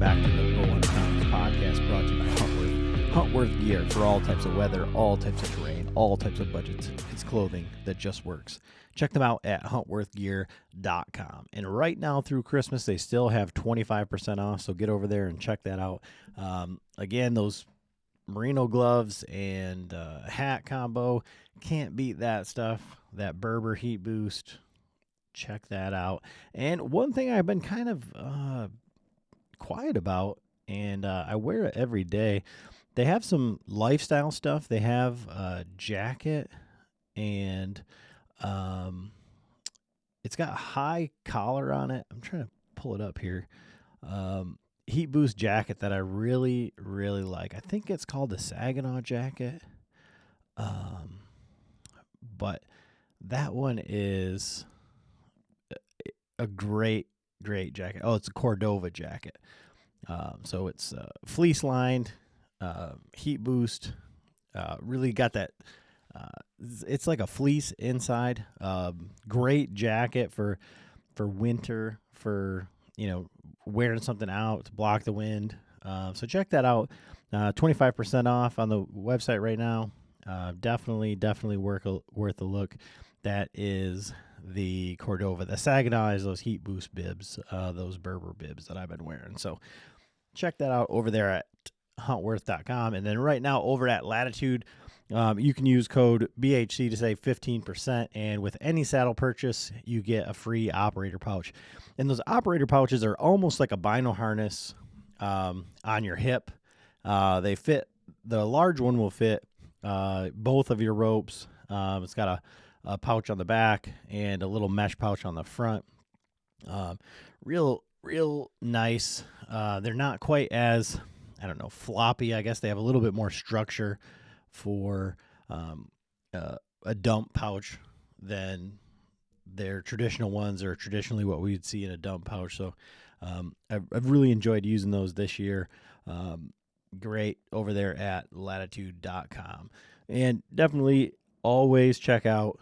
back to the Bow Hunter Chronicles podcast, brought to you by Huntworth. Huntworth gear for all types of weather, all types of terrain, all types of budgets. It's clothing that just works. Check them out at huntworthgear.com. And right now through Christmas, they still have 25% off, so get over there and check that out. Again, those merino gloves and hat combo, can't beat that stuff. That Berber heat boost, check that out. And one thing I've been kind of quiet about, and I wear it every day, they have some lifestyle stuff. They have a jacket, and it's got a high collar on it. I'm trying to pull it up here. Heat boost jacket that I really, really like. I think it's called the Saginaw jacket. But that one is a great jacket. Oh, it's a Cordova jacket. So it's fleece lined, heat boost. Really got that. It's like a fleece inside. Great jacket for winter, for wearing something out to block the wind. So check that out. 25% off on the website right now. Definitely worth a look. That is the Cordova. The Saginaw is those heat boost bibs, those Berber bibs that I've been wearing. So check that out over there at huntworth.com. And then right now over at Latitude, you can use code BHC to save 15%. And with any saddle purchase, you get a free operator pouch. And those operator pouches are almost like a bino harness on your hip. They fit. The large one will fit both of your ropes. It's got a pouch on the back and a little mesh pouch on the front. Real nice. They're not quite as, floppy. I guess they have a little bit more structure for a dump pouch than their traditional ones, or traditionally what we would see in a dump pouch. So I've really enjoyed using those this year. Great over there at latitude.com. And definitely always check out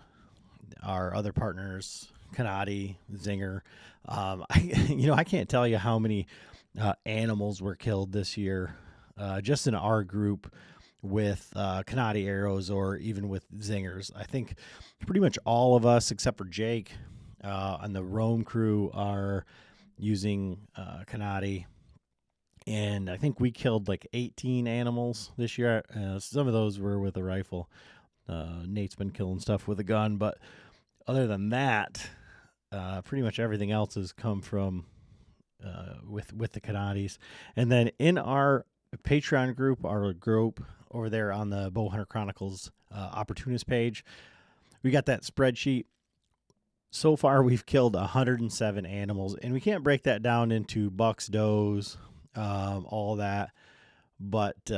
our other partners, Canati, Zinger. I can't tell you how many animals were killed this year, just in our group with Canati arrows, or even with Zingers. I think pretty much all of us, except for Jake, on the Rome crew, are using Canati. And I think we killed like 18 animals this year. Some of those were with a rifle. Nate's been killing stuff with a gun, but other than that, pretty much everything else has come from with the Canatis. And then in our Patreon group, our group over there on the Bow Hunter Chronicles opportunist page, we got that spreadsheet. So far, we've killed 107 animals, and we can't break that down into bucks, does, all that, but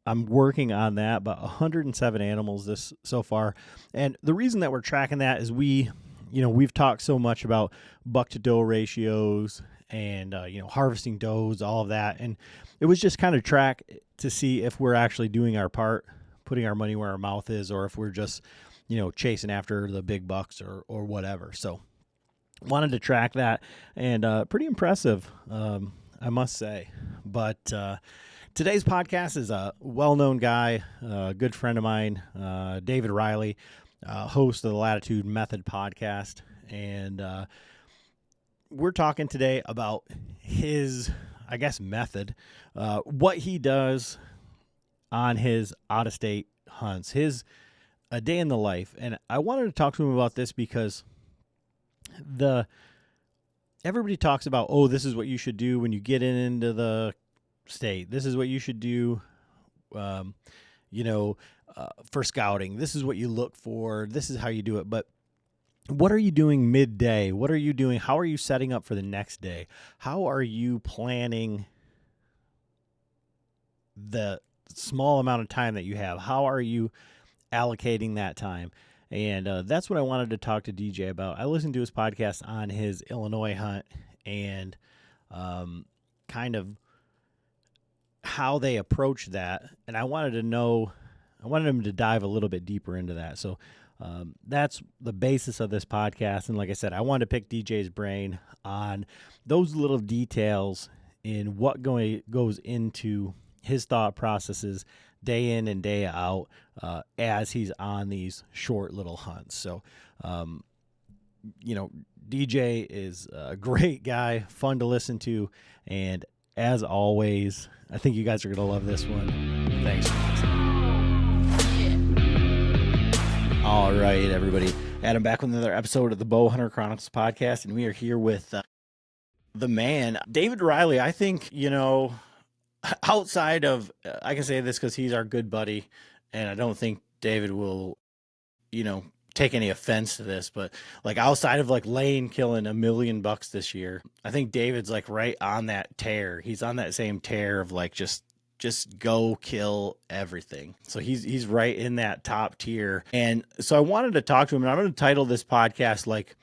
I'm working on that. But 107 animals this so far, and the reason that we're tracking that is we've talked so much about buck to doe ratios and harvesting does, all of that, and it was just kind of track to see if we're actually doing our part, putting our money where our mouth is, or if we're just chasing after the big bucks or whatever. So wanted to track that, and pretty impressive, I must say. But today's podcast is a well-known guy, a good friend of mine, David Riley, host of the Latitude Method podcast. And we're talking today about his, method, what he does on his out-of-state hunts, a day in the life. And I wanted to talk to him about this because everybody talks about, this is what you should do when you get into the state. This is what you should do, for scouting. This is what you look for. This is how you do it. But what are you doing midday? What are you doing? How are you setting up for the next day? How are you planning the small amount of time that you have? How are you allocating that time? And that's what I wanted to talk to DJ about. I listened to his podcast on his Illinois hunt, and kind of how they approach that. And I wanted him to dive a little bit deeper into that. So that's the basis of this podcast. And like I said, I wanted to pick DJ's brain on those little details in what goes into his thought processes day in and day out as he's on these short little hunts. So, DJ is a great guy, fun to listen to, and as always, I think you guys are going to love this one. Thanks for listening. All right, everybody. Adam back with another episode of the Bow Hunter Chronicles podcast, and we are here with the man, David Riley. I think, outside of, I can say this because he's our good buddy, and I don't think David will, take any offense to this, but like outside of like Lane killing $1 million this year, I think David's like right on that tear. He's on that same tear of like just go kill everything. So he's right in that top tier. And so I wanted to talk to him, and I'm going to title this podcast like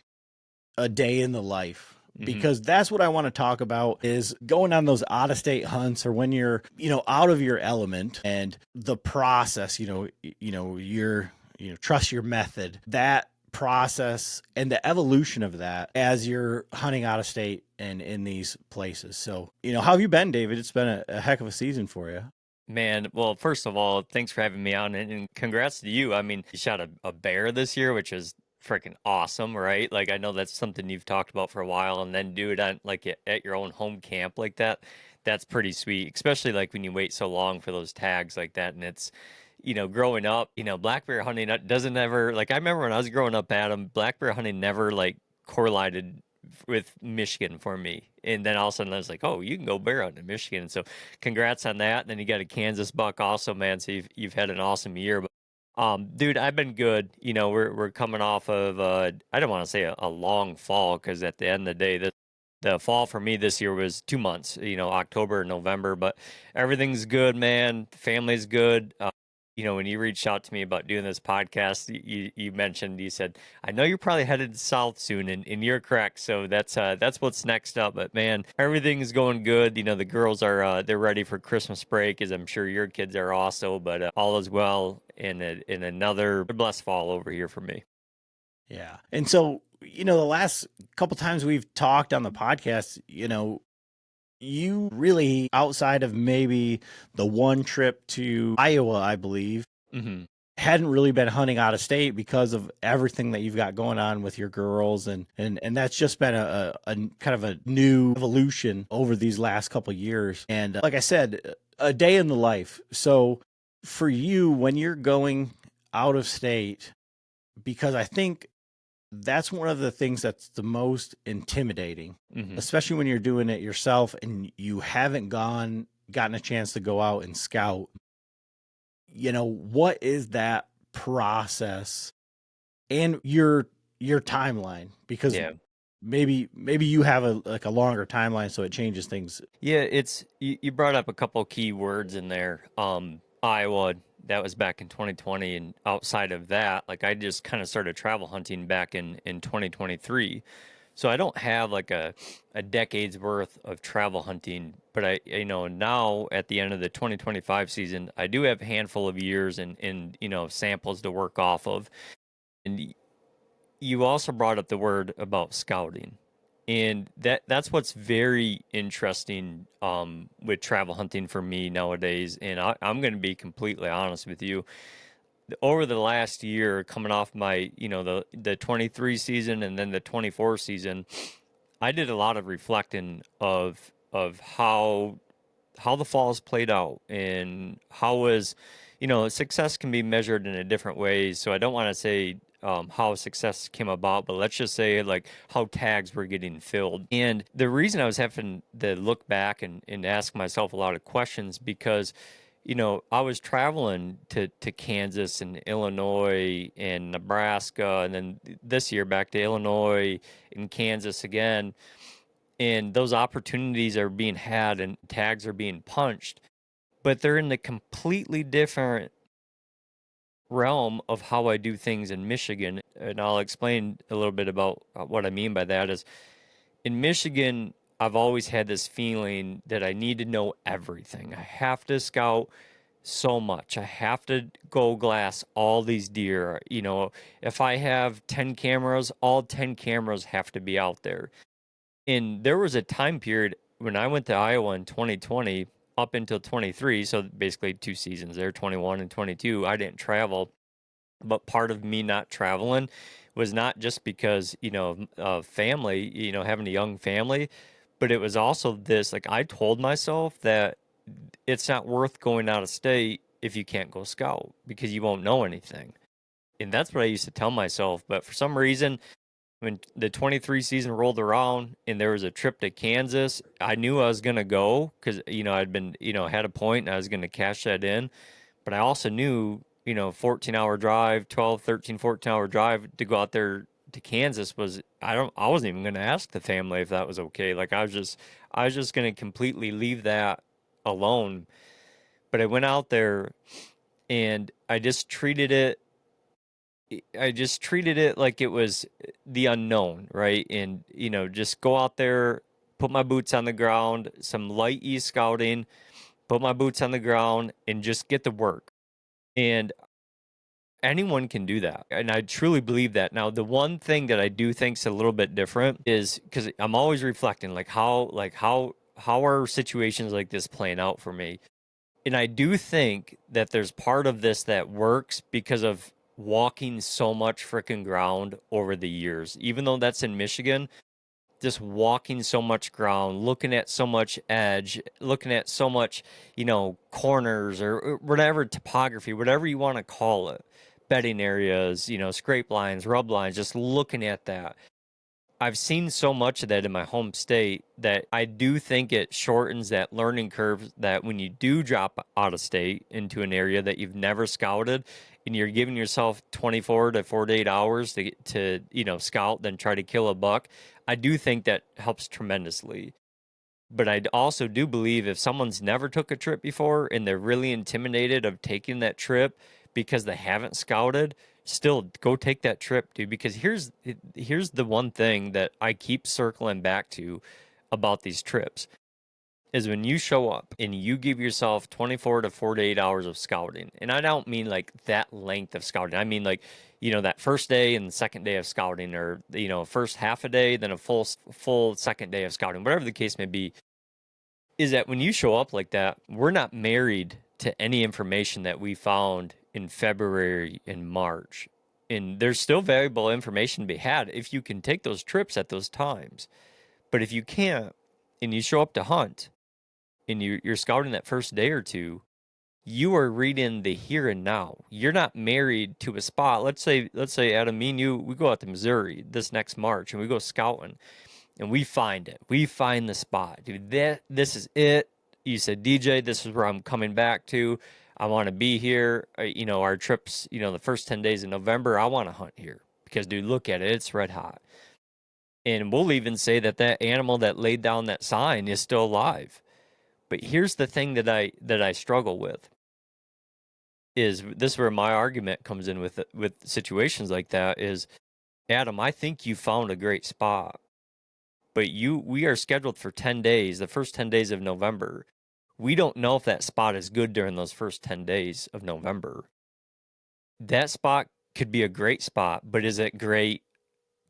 A Day in the Life, because that's what I want to talk about, is going on those out of state hunts, or when you're, out of your element, and the process, trust your method, that process and the evolution of that as you're hunting out of state and in these places. So, how have you been, David? It's been a heck of a season for you. Man, well, first of all, thanks for having me on, and congrats to you. I mean, you shot a bear this year, which is freaking awesome, right? Like, I know that's something you've talked about for a while, and then do it on like at your own home camp like that. That's pretty sweet, especially like when you wait so long for those tags like that. And it's, growing up, black bear hunting doesn't ever, like, I remember when I was growing up, Adam, black bear hunting never like correlated with Michigan for me. And then all of a sudden I was like, oh, you can go bear hunting in Michigan. And so congrats on that. And then you got a Kansas buck also, man. So you've had an awesome year. But dude, I've been good. We're coming off of I don't want to say a long fall, because at the end of the day, the fall for me this year was 2 months, October and November, but everything's good, man. Family's good. When you reached out to me about doing this podcast, you said, I know you're probably headed south soon, and you're correct. So that's what's next up. But man, everything's going good. The girls are they're ready for Christmas break, as I'm sure your kids are also. But all is well in another blessed fall over here for me. Yeah, and so the last couple times we've talked on the podcast, you really, outside of maybe the one trip to Iowa, I believe, hadn't really been hunting out of state because of everything that you've got going on with your girls. And that's just been a kind of a new evolution over these last couple of years. And like I said, a day in the life. So for you, when you're going out of state, because I think that's one of the things that's the most intimidating, especially when you're doing it yourself and you haven't gotten a chance to go out and scout. What is that process and your timeline? Because maybe you have a longer timeline, so it changes things. Yeah, you brought up a couple key words in there. Iowa, that was back in 2020, and outside of that, like, I just kind of started travel hunting back in 2023. So I don't have like a decade's worth of travel hunting, but I now at the end of the 2025 season, I do have a handful of years and samples to work off of. And you also brought up the word about scouting. And that's what's very interesting with travel hunting for me nowadays. And I'm going to be completely honest with you. Over the last year, coming off my, the 23 season and then the 24 season, I did a lot of reflecting of how the falls played out, and success can be measured in a different ways. So I don't want to say how success came about, but let's just say like how tags were getting filled. And the reason I was having to look back and ask myself a lot of questions, because I was traveling to Kansas and Illinois and Nebraska, and then this year back to Illinois and Kansas again. And those opportunities are being had and tags are being punched, but they're in the completely different realm of how I do things in Michigan. And I'll explain a little bit about what I mean by that. Is in Michigan, I've always had this feeling that I need to know everything. I have to scout so much. I have to go glass all these deer. If I have 10 cameras, all 10 cameras have to be out there. And there was a time period when I went to Iowa in 2020 up until 23, so basically 2 seasons there, 21 and 22, I didn't travel. But part of me not traveling was not just because, of family, having a young family, but it was also this, like I told myself that it's not worth going out of state if you can't go scout because you won't know anything. And that's what I used to tell myself. But for some reason, when the 23 season rolled around and there was a trip to Kansas, I knew I was going to go because, I'd been, had a point and I was going to cash that in. But I also knew, 14-hour drive, 12, 13, 14-hour drive to go out there to Kansas I wasn't even going to ask the family if that was okay. Like I was just going to completely leave that alone. But I went out there and I just treated it like it was the unknown, right? And, just go out there, put my boots on the ground, some light e scouting, put my boots on the ground, and just get to work. And anyone can do that. And I truly believe that. Now, the one thing that I do think is a little bit different is because I'm always reflecting, how are situations like this playing out for me? And I do think that there's part of this that works because of walking so much freaking ground over the years. Even though that's in Michigan, just walking so much ground, looking at so much edge, looking at so much, corners or whatever topography, whatever you want to call it, bedding areas, scrape lines, rub lines, just looking at that. I've seen so much of that in my home state that I do think it shortens that learning curve that when you do drop out of state into an area that you've never scouted and you're giving yourself 24 to 48 hours to scout, then try to kill a buck, I do think that helps tremendously. But I also do believe if someone's never took a trip before and they're really intimidated of taking that trip because they haven't scouted, still go take that trip, dude. Because here's the one thing that I keep circling back to about these trips is when you show up and you give yourself 24 to 48 hours of scouting. And I don't mean like that length of scouting. I mean like, that first day and the second day of scouting, or, first half a day, then a full second day of scouting, whatever the case may be, is that when you show up like that, we're not married to any information that we found in February and March. And there's still valuable information to be had if you can take those trips at those times. But if you can't, and you show up to hunt, and you're scouting that first day or two, you are reading the here and now. You're not married to a spot. Let's say Adam, me and you, we go out to Missouri this next March and we go scouting and we find it. We find the spot. Dude, this is it. You said, DJ, this is where I'm coming back to. I want to be here. Our trips, the first 10 days of November, I want to hunt here because, dude, look at it. It's red hot. And we'll even say that animal that laid down that sign is still alive. But here's the thing that I struggle with is this is where my argument comes in with situations like that is, Adam, I think you found a great spot, but we are scheduled for 10 days, the first 10 days of November. We don't know if that spot is good during those first 10 days of November. That spot could be a great spot, but is it great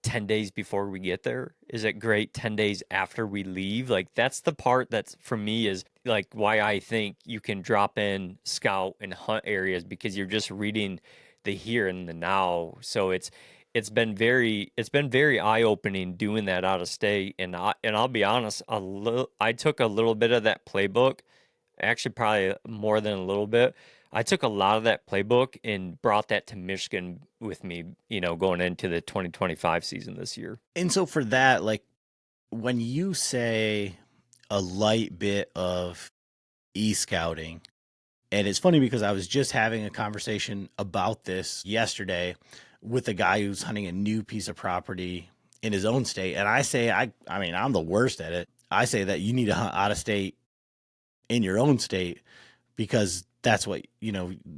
10 days before we get there? Is it great 10 days after we leave? Like that's the part that's for me is like why I think you can drop in scout and hunt areas because you're just reading the here and the now. So it's been very eye-opening doing that out of state, and I'll be honest, I took a little bit of that playbook, actually probably more than a little bit. I took a lot of that playbook and brought that to Michigan with me, going into the 2025 season this year. And so for that, like when you say a light bit of e-scouting, and it's funny because I was just having a conversation about this yesterday with a guy who's hunting a new piece of property in his own state. And I say, I mean, I'm the worst at it. I say that you need to hunt out of state in your own state because that's what,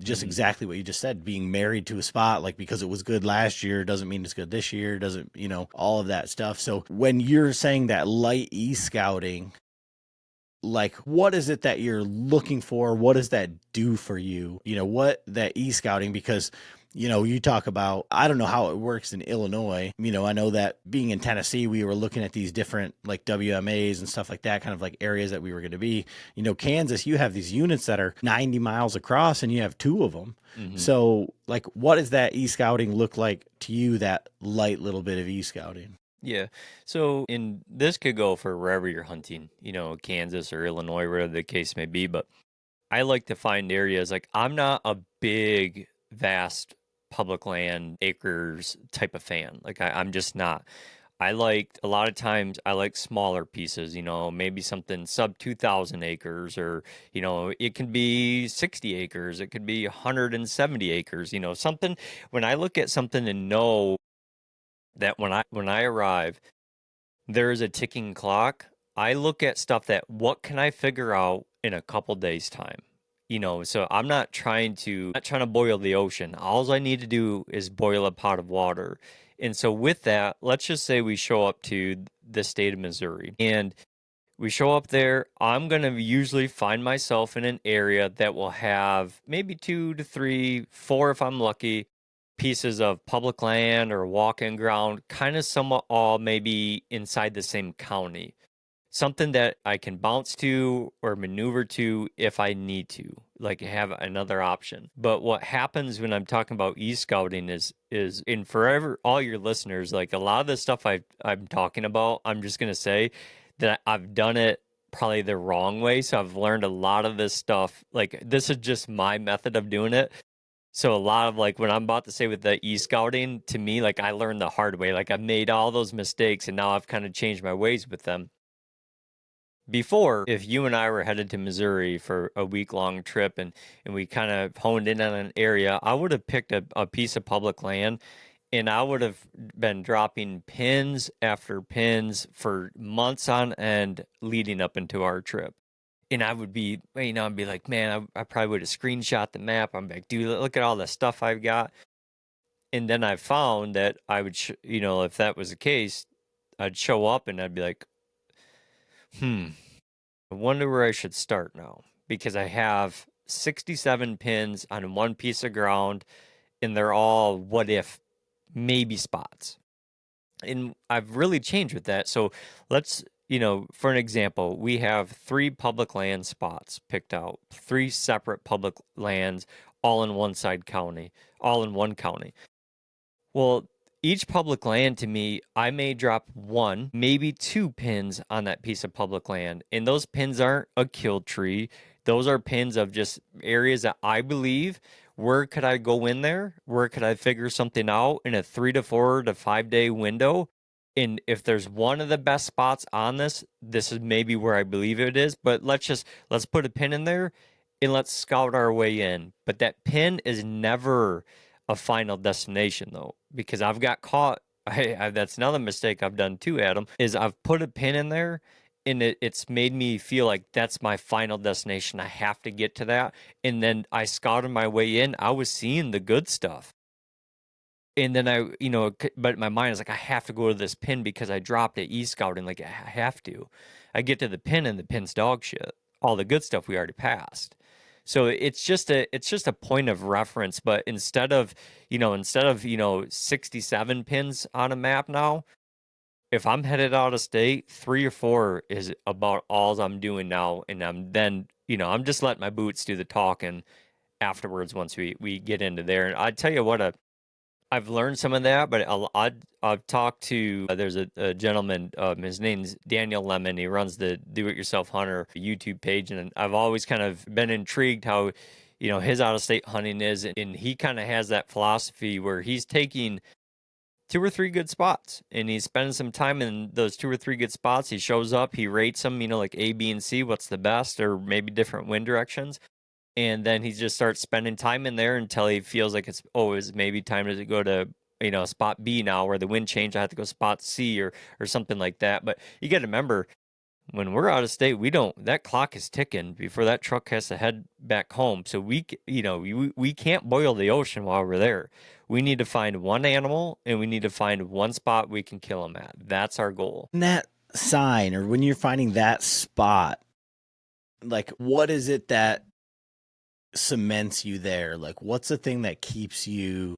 just exactly what you just said, being married to a spot, like because it was good last year doesn't mean it's good this year, doesn't, all of that stuff. So when you're saying that light e-scouting, like what is it that you're looking for? What does that do for you? What that e-scouting, because You talk about, I don't know how it works in Illinois. I know that being in Tennessee, we were looking at these different like WMAs and stuff like that, kind of like areas that we were going to be. Kansas, you have these units that are 90 miles across and you have two of them. Mm-hmm. So, like, what does that e-scouting look like to you, that light little bit of e-scouting? Yeah. So this could go for wherever you're hunting, Kansas or Illinois, whatever the case may be. But I like to find areas like I'm not a big, vast public land acres type of fan. Like I'm just not. I like a lot of times I like smaller pieces, maybe something sub 2,000 acres, or, it can be 60 acres, it could be 170 acres, something. When I look at something and know that when I arrive, there is a ticking clock. I look at stuff that what can I figure out in a couple days time? So I'm not trying to boil the ocean. All I need to do is boil a pot of water. And so with that, let's just say we show up to the state of Missouri and we show up there. I'm going to usually find myself in an area that will have maybe 2 to 3, 4 if I'm lucky, pieces of public land or walking ground, kind of somewhat all maybe inside the same county. Something that I can bounce to or maneuver to if I need to, like have another option. But what happens when I'm talking about e-scouting is in forever all your listeners, like a lot of the stuff I'm talking about, I'm just gonna say that I've done it probably the wrong way. So I've learned a lot of this stuff. Like this is just my method of doing it. So a lot of like what I'm about to say with the e-scouting, to me, like I learned the hard way. Like I've made all those mistakes and now I've kind of changed my ways with them. Before, if you and I were headed to Missouri for a week-long trip and we kind of honed in on an area, I would have picked a piece of public land and I would have been dropping pins after pins for months on end leading up into our trip. And I would be, I'd be like, man, I probably would have screenshot the map. I'm like, dude, look at all the stuff I've got. And then I found that I would, if that was the case, I'd show up and I'd be like, hmm, I wonder where I should start now because I have 67 pins on one piece of ground and they're all what if maybe spots. And I've really changed with that. So let's, for an example, we have 3 public land spots picked out, 3 separate public lands, all in one county. Well, each public land to me, I may drop 1, maybe 2 pins on that piece of public land. And those pins aren't a kill tree. Those are pins of just areas that I believe where could I go in there? Where could I figure something out in a 3 to 4 to 5 day window? And if there's one of the best spots on this is maybe where I believe it is. But let's put a pin in there and let's scout our way in. But that pin is never a final destination though, because I've got caught. That's another mistake I've done too, Adam, is I've put a pin in there and it's made me feel like that's my final destination. I have to get to that. And then I scouted my way in. I was seeing the good stuff. And then but my mind is like, I have to go to this pin because I dropped it e-scouting. Like, I have to. I get to the pin and the pin's dog shit. All the good stuff we already passed. So it's just a point of reference. But instead of 67 pins on a map now, if I'm headed out of state, 3 or 4 is about all I'm doing now. And I'm just letting my boots do the talking afterwards once we get into there. And I tell you what, I've learned some of that, but I've talked to there's a gentleman, his name's Daniel Lemon. He runs the Do It Yourself Hunter YouTube page, and I've always kind of been intrigued how his out of state hunting is, and he kind of has that philosophy where he's taking 2 or 3 good spots and he's spending some time in those 2 or 3 good spots. He shows up, he rates them, like A, B, and C, what's the best, or maybe different wind directions. And then he just starts spending time in there until he feels like it's maybe time to go to spot B now, where the wind changed. I have to go spot C or something like that. But you got to remember, when we're out of state, that clock is ticking before that truck has to head back home. So we can't boil the ocean while we're there. We need to find one animal and we need to find one spot we can kill them at. That's our goal. And that sign, or when you're finding that spot, like, what is it that cements you there? Like, what's the thing that keeps you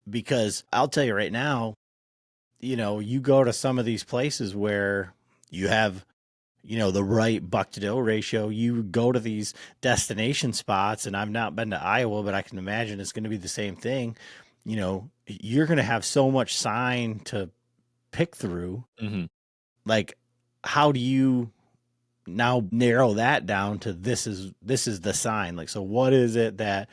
because I'll tell you right now, you go to some of these places where you have, the right buck to doe ratio. You go to these destination spots, and I've not been to Iowa, but I can imagine it's going to be the same thing. You're going to have so much sign to pick through. Hmm. Like, how do you now narrow that down to this is the sign? Like, so what is it that,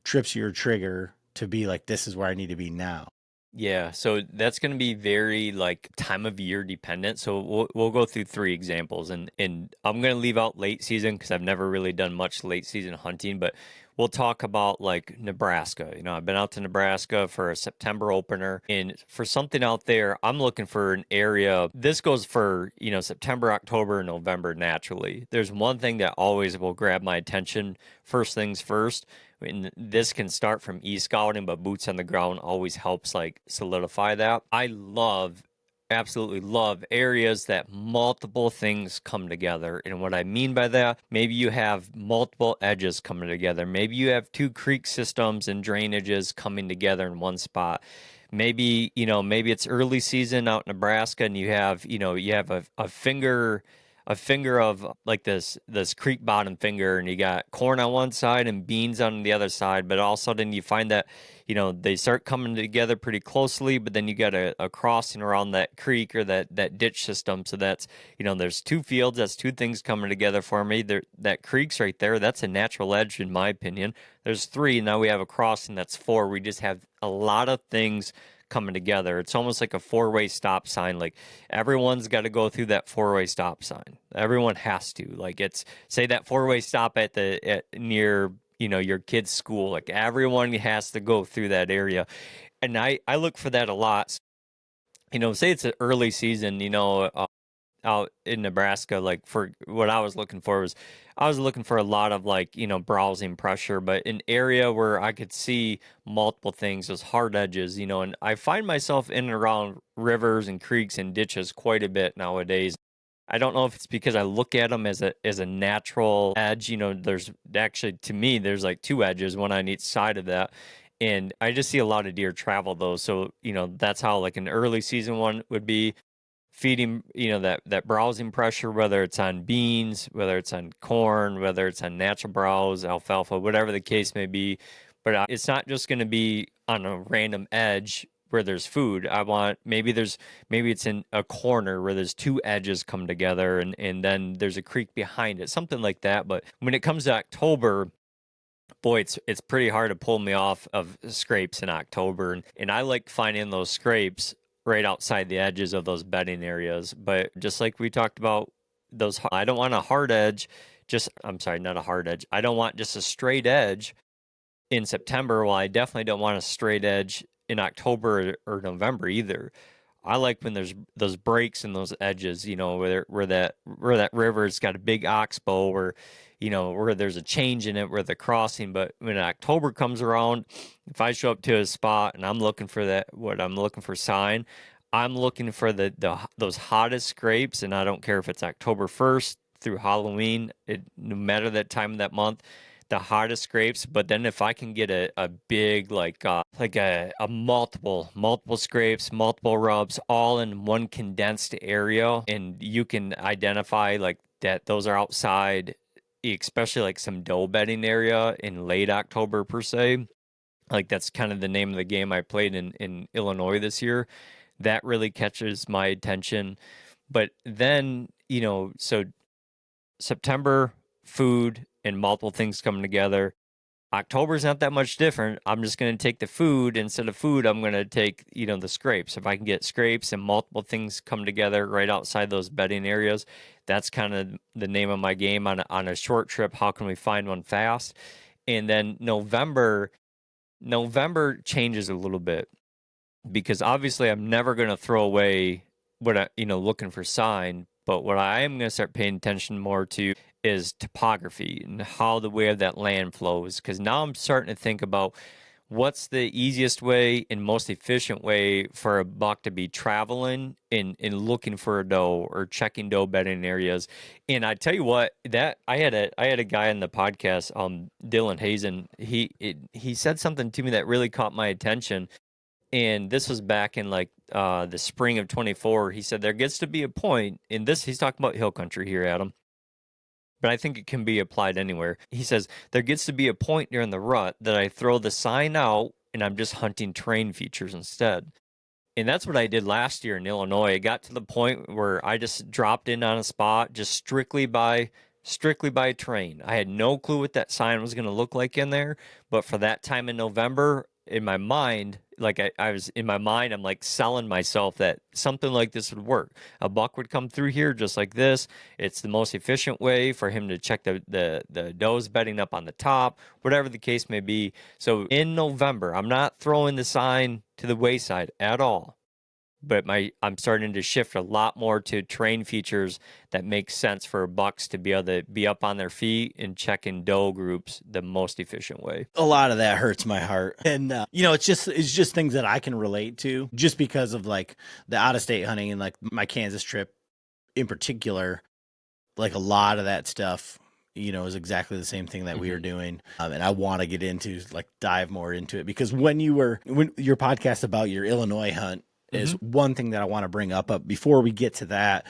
trips your trigger to be like, this is where I need to be now? Yeah, so that's going to be very like time of year dependent. So we'll go through three examples, and I'm going to leave out late season because I've never really done much late season hunting, but we'll talk about like Nebraska. I've been out to Nebraska for a September opener, and for something out there, I'm looking for an area. This goes for, September, October, November naturally. There's one thing that always will grab my attention first things first, and this can start from e-scouting, but boots on the ground always helps like solidify that. Absolutely love areas that multiple things come together. And what I mean by that, maybe you have multiple edges coming together. Maybe you have two creek systems and drainages coming together in one spot. Maybe it's early season out in Nebraska, and you have a finger of like this creek bottom finger, and you got corn on one side and beans on the other side, but all of a sudden you find that they start coming together pretty closely, but then you got a crossing around that creek or that ditch system. So that's, there's two fields, that's two things coming together for me there. That creek's right there, that's a natural edge in my opinion. There's three, now we have a crossing, that's four. We just have a lot of things coming together. It's almost like a four-way stop sign. Like everyone's got to go through that four-way stop sign. Everyone has to. Like, it's, say that four-way stop near your kid's school. Like everyone has to go through that area, and I look for that a lot. Say it's an early season. Out in Nebraska, like for what I was looking for was, I was looking for a lot of like, browsing pressure, but an area where I could see multiple things, those hard edges, and I find myself in and around rivers and creeks and ditches quite a bit nowadays. I don't know if it's because I look at them as a natural edge. There's actually, to me, there's like two edges, one on each side of that. And I just see a lot of deer travel those. So, that's how like an early season one would be feeding, that browsing pressure, whether it's on beans, whether it's on corn, whether it's on natural browse, alfalfa, whatever the case may be. But it's not just going to be on a random edge where there's food. I want, maybe it's in a corner where there's two edges come together, and then there's a creek behind it, something like that. But when it comes to October, boy, it's pretty hard to pull me off of scrapes in October, and I like finding those scrapes right outside the edges of those bedding areas. But just like we talked about, I don't want a hard edge. I'm sorry, not a hard edge. I don't want just a straight edge in September. Well, I definitely don't want a straight edge in October or November either. I like when there's those breaks and those edges, where that river's got a big oxbow, where there's a change in it, where the crossing. But when October comes around, if I show up to a spot and I'm looking for what I'm looking for sign, I'm looking for those hottest scrapes, and I don't care if it's October 1st through Halloween, no matter that time of that month, the hottest scrapes. But then if I can get a big like a multiple scrapes, multiple rubs, all in one condensed area, and you can identify like that those are outside, especially like some doe bedding area in late October per se. Like that's kind of the name of the game I played in Illinois this year. That really catches my attention. But then, so September, food and multiple things coming together. October's not that much different. I'm just going to take the food. Instead of food, I'm going to take, the scrapes. If I can get scrapes and multiple things come together right outside those bedding areas, that's kind of the name of my game on a short trip. How can we find one fast? And then November changes a little bit, because obviously I'm never going to throw away what looking for sign, but what I am going to start paying attention more to is topography and how the way of that land flows. Because now I'm starting to think about what's the easiest way and most efficient way for a buck to be traveling and looking for a doe or checking doe bedding areas. And I tell you what, that I had a guy in the podcast, Dylan Hazen. He said something to me that really caught my attention. And this was back in like the spring of 24. He said there gets to be a point in this. He's talking about hill country here, Adam, but I think it can be applied anywhere. He says, there gets to be a point during the rut that I throw the sign out and I'm just hunting terrain features instead. And that's what I did last year in Illinois. It got to the point where I just dropped in on a spot just strictly by terrain. I had no clue what that sign was going to look like in there, but for that time in November, in my mind, like I was in my mind, I'm like selling myself that something like this would work. A buck would come through here just like this. It's the most efficient way for him to check the does bedding up on the top, whatever the case may be. So in November, I'm not throwing the sign to the wayside at all, but I'm starting to shift a lot more to terrain features that make sense for bucks to be able to be up on their feet and check in doe groups the most efficient way. A lot of that hurts my heart, and it's just things that I can relate to, just because of like the out of state hunting and like my Kansas trip in particular. Like a lot of that stuff, is exactly the same thing that we are doing, and I want to get into like dive more into it, because when your podcast about your Illinois hunt is one thing that I want to bring up. But before we get to that,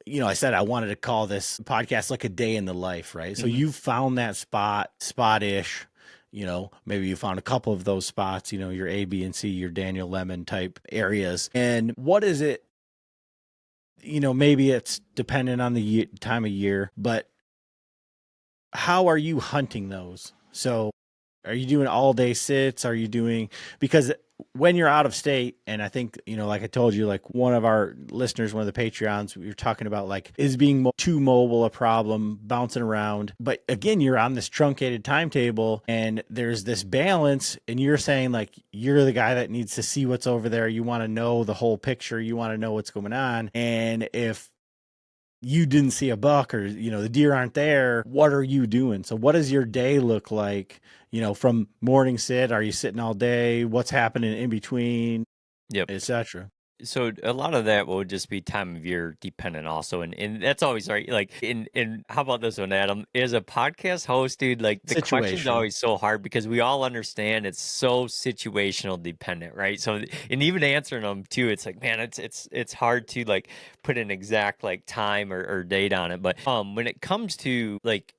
I said I wanted to call this podcast like a day in the life, right? So you found that spot-ish, maybe you found a couple of those spots, your A, B, and C, your Daniel Lemon type areas. And what is it, maybe it's dependent on the time of year, but how are you hunting those? So are you doing all day sits? Are you doing, because when you're out of state, and I think, like I told you, like one of our listeners, one of the Patreons, we were talking about like, is being too mobile a problem, bouncing around? But again, you're on this truncated timetable and there's this balance, and you're saying like, you're the guy that needs to see what's over there. You want to know the whole picture. You want to know what's going on. And if you didn't see a buck, or the deer aren't there, what are you doing? So what does your day look like, from morning sit? Are you sitting all day? What's happening in between, Yep. etc.? So a lot of that will just be time of year dependent also. And that's always right. Like in how about this one, Adam? As a podcast host, dude, like the question's Situational. always so hard because we all understand it's so situational dependent, right? So and even answering them too, it's like, man, it's hard to like put an exact like time or date on it. But when it comes to like,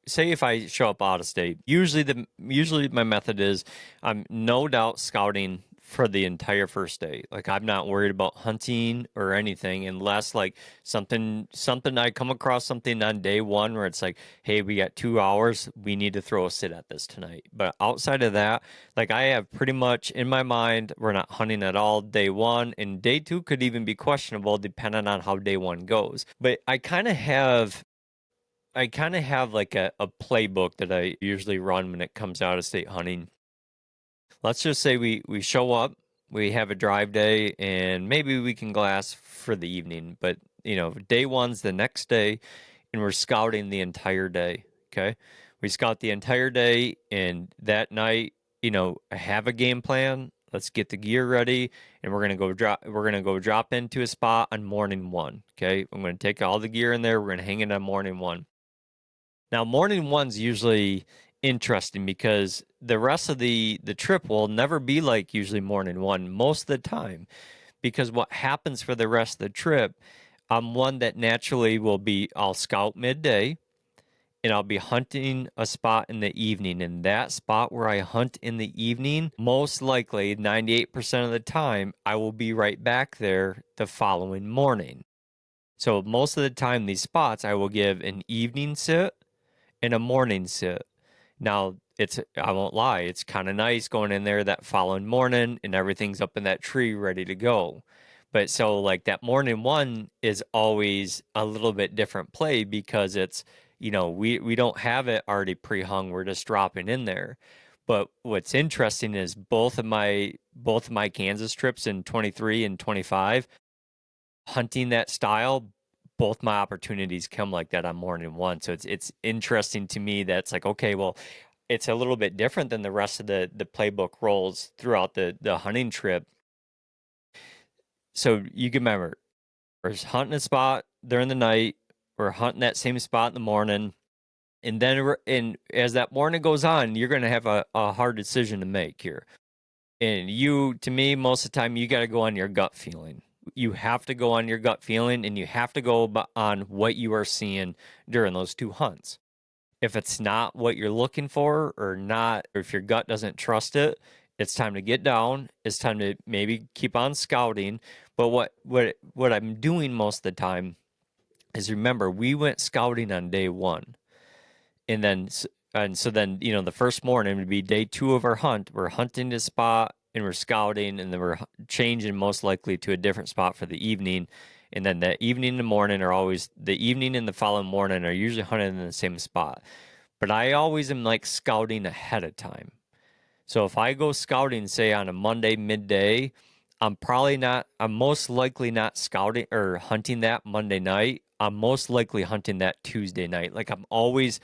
say if I show up out of state, usually my method is I'm no doubt scouting for the entire first day. Like I'm not worried about hunting or anything unless like something I come across something on day one where it's like, hey, we got 2 hours, we need to throw a sit at this tonight. But outside of that, like I have pretty much in my mind, we're not hunting at all day one, and day two could even be questionable depending on how day one goes. But I kind of have like a playbook that I usually run when it comes out of state hunting. Let's just say we show up, we have a drive day, and maybe we can glass for the evening. But day one's the next day, and we're scouting the entire day. Okay, we scout the entire day, and that night, have a game plan. Let's get the gear ready, and we're gonna go drop. We're gonna go drop into a spot on morning one. Okay, I'm gonna take all the gear in there. We're gonna hang it on morning one. Now, morning one's usually interesting because the rest of the trip will never be like usually morning one most of the time. Because what happens for the rest of the trip, I'm one that naturally will be, I'll scout midday and I'll be hunting a spot in the evening. And that spot where I hunt in the evening, most likely 98% of the time, I will be right back there the following morning. So most of the time, these spots, I will give an evening sit and a morning sit. Now, I won't lie, it's kind of nice going in there that following morning and everything's up in that tree ready to go. But so like that morning one is always a little bit different play because it's, we don't have it already pre-hung. We're just dropping in there. But what's interesting is both of my Kansas trips in 23 and 25, hunting that style, both my opportunities come like that on morning one. So it's interesting to me that it's like, okay, well, it's a little bit different than the rest of the playbook roles throughout the hunting trip. So you can remember, we're hunting a spot during the night, we're hunting that same spot in the morning, and then as that morning goes on, you're going to have a hard decision to make here. And to me, most of the time, you got to go on your gut feeling. You have to go on your gut feeling, and you have to go on what you are seeing during those two hunts. If it's not what you're looking for, or not, or if your gut doesn't trust it, it's time to get down. It's time to maybe keep on scouting. But what I'm doing most of the time is, remember, we went scouting on day one, and then so then, the first morning would be day two of our hunt. We're hunting the spot and we're scouting, and then we're changing most likely to a different spot for the evening. And then the evening and the morning are always, the evening and the following morning are usually hunting in the same spot. But I always am like scouting ahead of time. So if I go scouting, say on a Monday midday, I'm most likely not scouting or hunting that Monday night. I'm most likely hunting that Tuesday night. Like, I'm always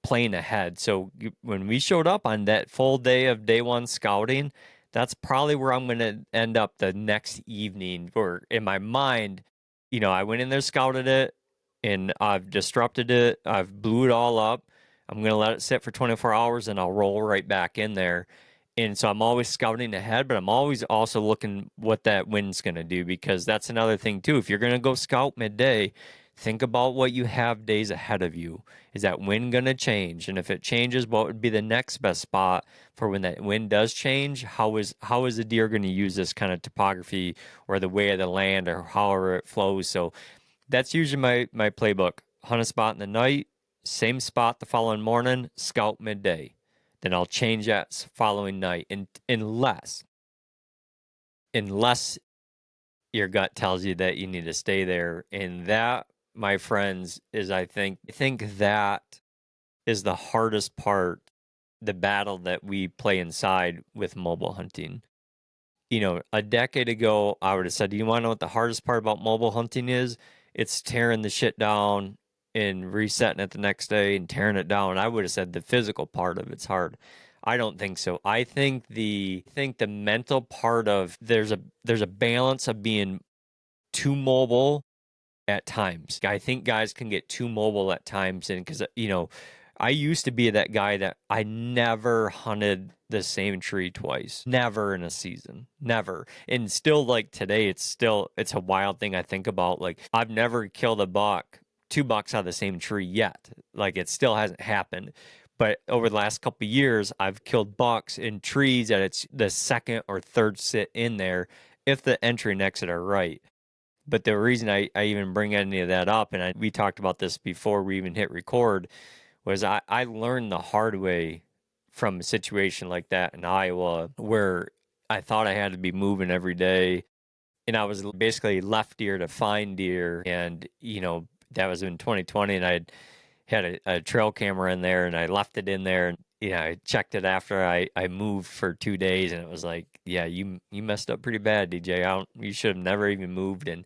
playing ahead. So when we showed up on that full day of day one scouting, that's probably where I'm going to end up the next evening. Or in my mind, I went in there, scouted it, and I've disrupted it. I've blew it all up. I'm going to let it sit for 24 hours, and I'll roll right back in there. And so I'm always scouting ahead, but I'm always also looking what that wind's going to do, because that's another thing too. If you're going to go scout midday, think about what you have days ahead of you. Is that wind going to change? And if it changes, what would be the next best spot for when that wind does change? How is the deer going to use this kind of topography, or the way of the land, or however it flows? So that's usually my playbook. Hunt a spot in the night, same spot the following morning, scout midday. Then I'll change that following night. And unless your gut tells you that you need to stay there. And that, my friends, is, I think that is the hardest part, the battle that we play inside with mobile hunting. A decade ago, I would have said, do you want to know what the hardest part about mobile hunting is? It's tearing the shit down and resetting it the next day and tearing it down. I would have said the physical part of it's hard. I don't think so. I think the mental part of, there's a balance of being too mobile at times. I think guys can get too mobile at times, and because I used to be that guy that I never hunted the same tree twice, never in a season, never. And still, like today, it's a wild thing I think about. Like, I've never killed two bucks out of the same tree yet. Like, it still hasn't happened. But over the last couple of years, I've killed bucks in trees that it's the second or third sit in there, if the entry and exit are right. But the reason I even bring any of that up, and we talked about this before we even hit record, was I learned the hard way from a situation like that in Iowa, where I thought I had to be moving every day, and I was basically left deer to find deer. And that was in 2020, and I had a trail camera in there, and I left it in there, and I checked it after I moved for 2 days, and it was like, yeah, you messed up pretty bad, DJ. You should have never even moved. And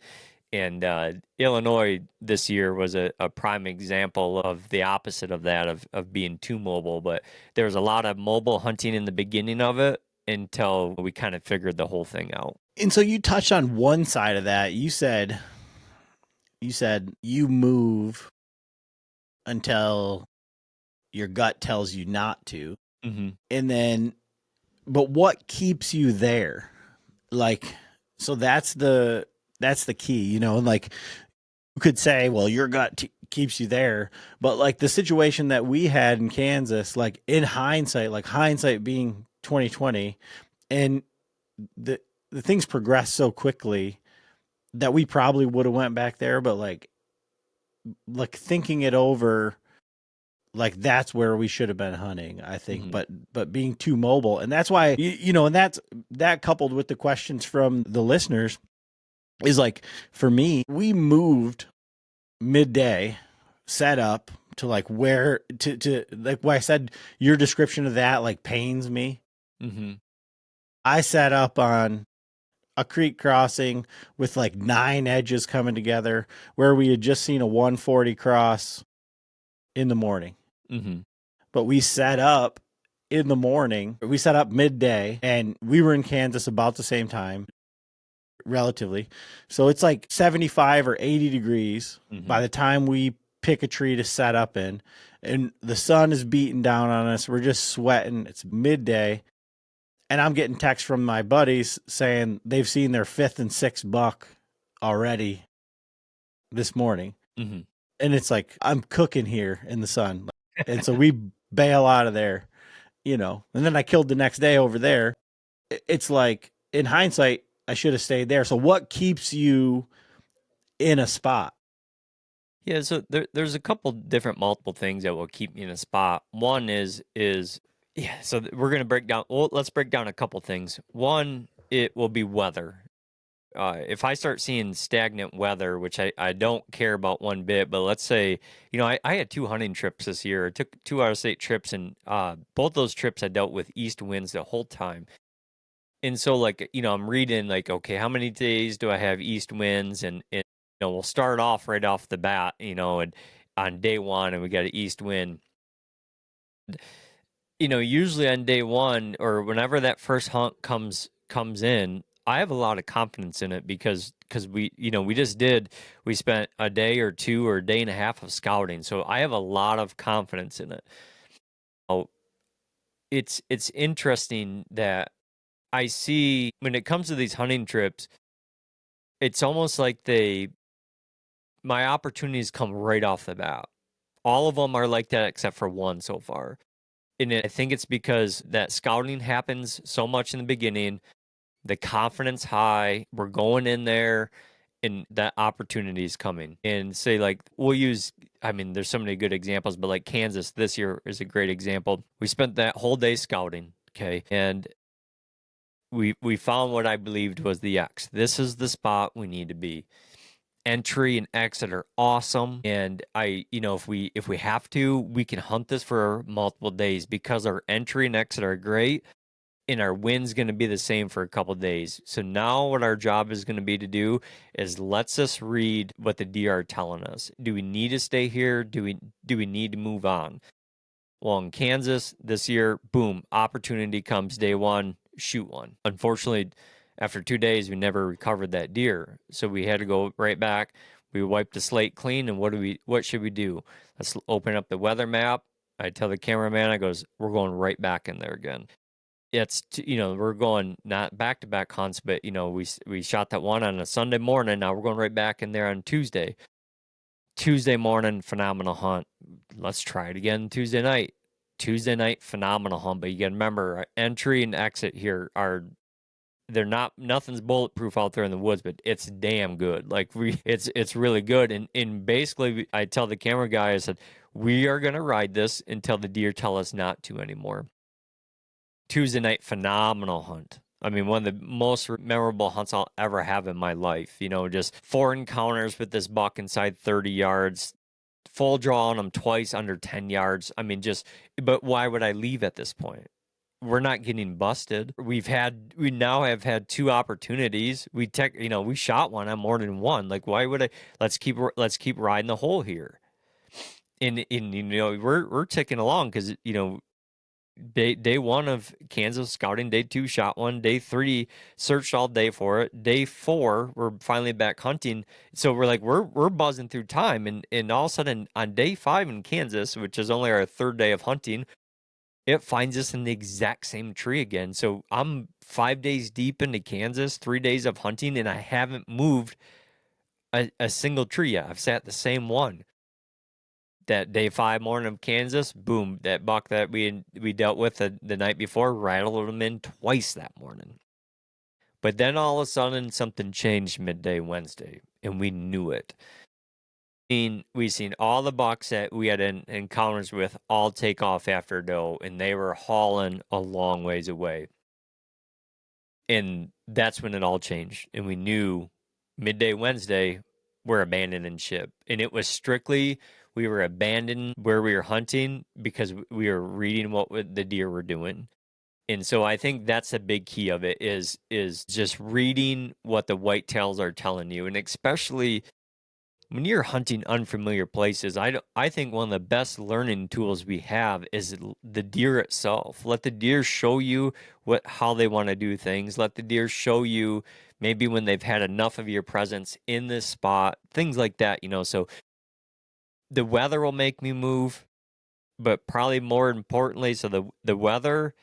Illinois this year was a prime example of the opposite of that, of being too mobile. But there was a lot of mobile hunting in the beginning of it, until we kind of figured the whole thing out. And so you touched on one side of that. You said you move until your gut tells you not to. Mm-hmm. And then, but what keeps you there? Like, so that's the key, like, you could say, well, your gut keeps you there, but like the situation that we had in Kansas, like in hindsight, like hindsight being 2020, and the things progressed so quickly that we probably would have went back there, but like thinking it over, like that's where we should have been hunting, I think. Mm-hmm. But being too mobile, and that's why, and that coupled with the questions from the listeners is like, for me, we moved midday, set up to like where to like what I said, your description of that like pains me. Mm-hmm. I set up on a creek crossing with like 9 edges coming together, where we had just seen a 140 cross in the morning. Mm-hmm. But we set up in the morning. We set up midday, and we were in Kansas about the same time, relatively. So it's like 75 or 80 degrees by the time we pick a tree to set up in. And the sun is beating down on us. We're just sweating. It's midday. And I'm getting texts from my buddies saying they've seen their fifth and sixth buck already this morning. Mm-hmm. And it's like, I'm cooking here in the sun. And so we bail out of there, you know. And then I killed the next day over there. It's like, in hindsight, I should have stayed there. So what keeps you in a spot? Yeah, so there's a couple different multiple things that will keep me in a spot. One is yeah, so we're gonna break down. Well, let's break down a couple things. One, it will be weather. If I start seeing stagnant weather, which I don't care about one bit, but let's say, you know, I had 2 hunting trips this year. I took 2 out-of-state trips, and both those trips I dealt with east winds the whole time. And so, like, you know, I'm reading, like, okay, how many days do I have east winds? And you know, we'll start off right off the bat, you know, and on day one, and we got an east wind. You know, usually on day one or whenever that first hunt comes in, I have a lot of confidence in it because we, you know, we spent a day or two or a day and a half of scouting, so I have a lot of confidence in it. Oh, it's interesting that I see when it comes to these hunting trips, it's almost like my opportunities come right off the bat. All of them are like that except for one so far. And I think it's because that scouting happens so much in the beginning, the confidence high, we're going in there, and that opportunity is coming. And say, like, we'll use, I mean, there's so many good examples, but like Kansas this year is a great example. We spent that whole day scouting, okay? And we found what I believed was the X. This is the spot we need to be. Entry and exit are awesome, and you know, if we have to, we can hunt this for multiple days because our entry and exit are great, and our wind's going to be the same for a couple days. So now what our job is going to be to do is let's us read what the deer are telling us. Do we need to stay here? Do we need to move on? Well, in Kansas this year, boom, opportunity comes day one, shoot one. Unfortunately, after 2 days, we never recovered that deer, so we had to go right back. We wiped the slate clean, and what should we do? Let's open up the weather map. I tell the cameraman, I goes, we're going right back in there again. You know, we're going not back to back hunts, but you know, we shot that one on a Sunday morning. Now we're going right back in there on Tuesday. Tuesday morning, phenomenal hunt. Let's try it again Tuesday night. Tuesday night, phenomenal hunt. But you got to remember, entry and exit here are they're not nothing's bulletproof out there in the woods, but it's damn good. Like it's really good. And basically, I tell the camera guy, I said, we are gonna ride this until the deer tell us not to anymore. Tuesday night, phenomenal hunt. I mean, one of the most memorable hunts I'll ever have in my life. You know, just 4 encounters with this buck inside 30 yards, full draw on him twice under 10 yards. I mean, but why would I leave at this point? We're not getting busted. We now have had 2 opportunities. You know, we shot one on more than one. Like, why would I? Let's keep riding the hole here. And you know, we're ticking along because you know, day one of Kansas scouting, day 2 shot one, day 3 searched all day for it, day 4 we're finally back hunting. So we're like we're buzzing through time, and all of a sudden on day 5 in Kansas, which is only our 3rd day of hunting, it finds us in the exact same tree again. So I'm 5 days deep into Kansas, 3 days of hunting, and I haven't moved a single tree yet. I've sat the same one. That day 5 morning of Kansas, boom, that buck that we dealt with the night before rattled him in twice that morning. But then all of a sudden something changed midday Wednesday, and we knew it. We seen all the bucks that we had encounters with all take off after doe, and they were hauling a long ways away. And that's when it all changed, and we knew midday Wednesday we're abandoning ship, and it was strictly we were abandoning where we were hunting because we were reading what the deer were doing. And so I think that's a big key of it is just reading what the whitetails are telling you, and especially when you're hunting unfamiliar places, I think one of the best learning tools we have is the deer itself. Let the deer show you how they want to do things. Let the deer show you maybe when they've had enough of your presence in this spot, things like that, So the weather will make me move, but probably more importantly, so the weather.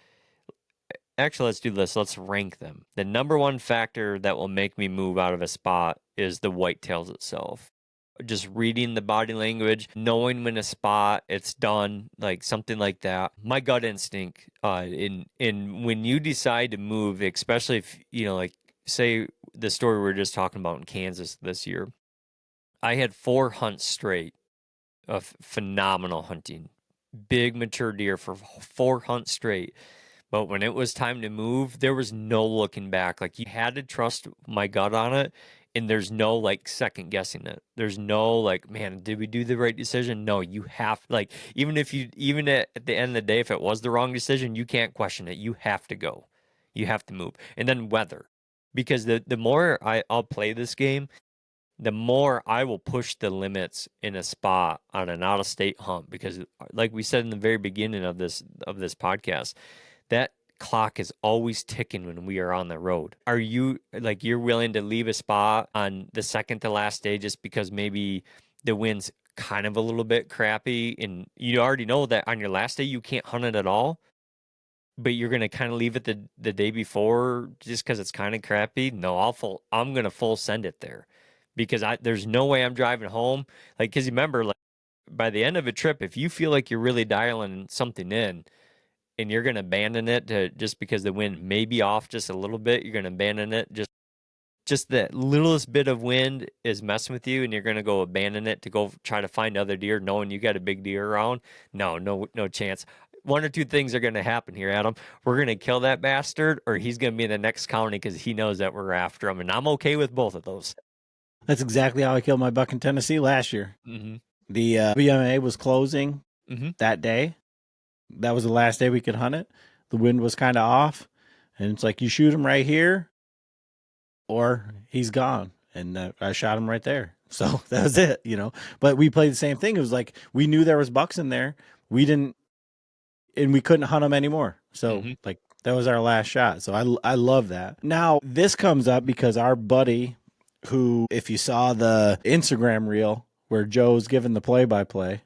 Actually, let's do this. Let's rank them. The number one factor that will make me move out of a spot is the whitetails itself. Just reading the body language, knowing when a spot it's done, like something like that. My gut instinct, in when you decide to move, especially if like say the story we were just talking about in Kansas this year, I had 4 hunts straight of phenomenal hunting, big mature deer for 4 hunts straight. But when it was time to move, there was no looking back. Like you had to trust my gut on it. And there's no like second guessing it. There's no like, man, did we do the right decision? No, you have like, even at the end of the day, if it was the wrong decision, you can't question it. You have to go. You have to move. And then weather. Because the more I'll play this game, the more I will push the limits in a spot on an out of state hunt. Because like we said in the very beginning of this podcast, that clock is always ticking when we are on the road. Are you like you're willing to leave a spot on the second to last day just because maybe the wind's kind of a little bit crappy and you already know that on your last day you can't hunt it at all, but you're gonna kind of leave it the day before just because it's kind of crappy? No, I'm gonna full send it there because there's no way I'm driving home. Like, because remember, like by the end of a trip, if you feel like you're really dialing something in and you're going to abandon it just because the wind may be off just a little bit, you're going to abandon it. Just that littlest bit of wind is messing with you, and you're going to go abandon it to go try to find other deer, knowing you got a big deer around. No chance. One or two things are going to happen here, Adam. We're going to kill that bastard, or he's going to be in the next county because he knows that we're after him, and I'm okay with both of those. That's exactly how I killed my buck in Tennessee last year. Mm-hmm. The BMA was closing that day. That was the last day we could hunt it. The wind was kind of off, and it's like you shoot him right here, or he's gone. And I shot him right there. So that was it, But we played the same thing. It was like we knew there was bucks in there. We didn't, and we couldn't hunt them anymore. So like that was our last shot. So I love that. Now this comes up because our buddy, who, if you saw the Instagram reel where Joe's giving the play-by-play,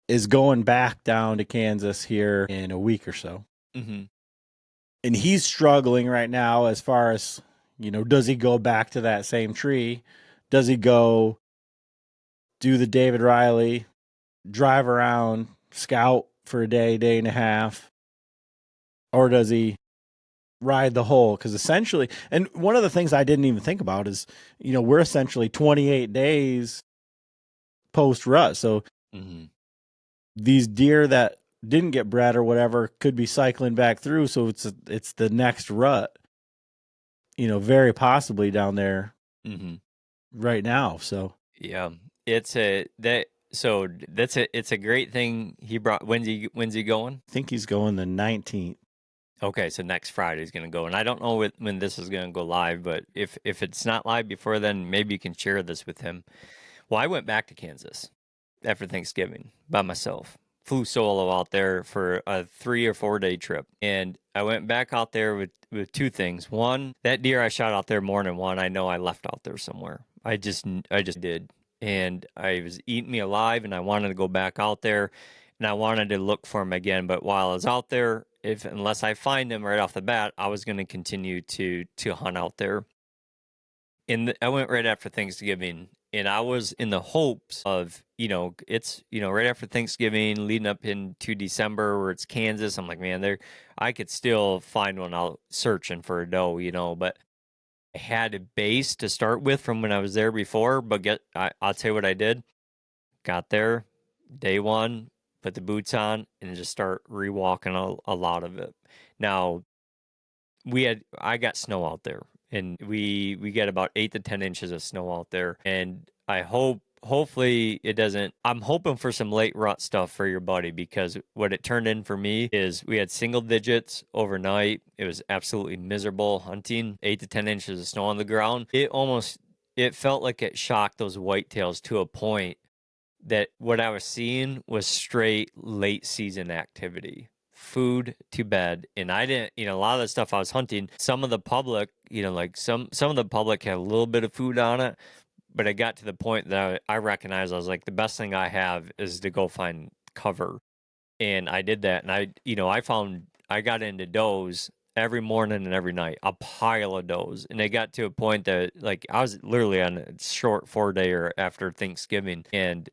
is going back down to Kansas here in a week or so. And he's struggling right now as far as, does he go back to that same tree? Does he go do the David Riley, drive around, scout for a day and a half? Or does he ride the hole? Because essentially, and one of the things I didn't even think about is, we're essentially 28 days post rut. So these deer that didn't get bred or whatever could be cycling back through. So it's the next rut, very possibly down there right now. So yeah, it's a great thing he brought. When's he going? I think he's going the 19th. Okay, so next Friday he's going to go, and I don't know when this is going to go live, but if it's not live before then, maybe you can share this with him. Well, I went back to Kansas after Thanksgiving by myself. Flew solo out there for a 3 or 4 day trip, and I went back out there with two things. One, that deer I shot out there morning one, I know I left out there somewhere. I just did, and I was eating me alive, and I wanted to go back out there, and I wanted to look for him again. But while I was out there, unless I find him right off the bat, I was going to continue to hunt out there. And I went right after Thanksgiving, and I was in the hopes of, it's, right after Thanksgiving, leading up into December where it's Kansas. I'm like, man, I could still find one out searching for a doe, but I had a base to start with from when I was there before. But I'll tell you what I did. Got there, day one, put the boots on, and just start rewalking a lot of it. Now, I got snow out there, and we get about 8 to 10 inches of snow out there, and hopefully it doesn't. I'm hoping for some late rut stuff for your buddy, because what it turned in for me is we had single digits overnight. It was absolutely miserable hunting. 8 to 10 inches of snow on the ground. It almost it felt like it shocked those whitetails to a point that what I was seeing was straight late season activity. Food to bed. And I didn't, a lot of the stuff I was hunting, some of the public, like some of the public had a little bit of food on it, but it got to the point that I recognized, I was like, the best thing I have is to go find cover. And I did that. And I got into does every morning and every night, a pile of does. And it got to a point that, like, I was literally on a short 4-day or after Thanksgiving, and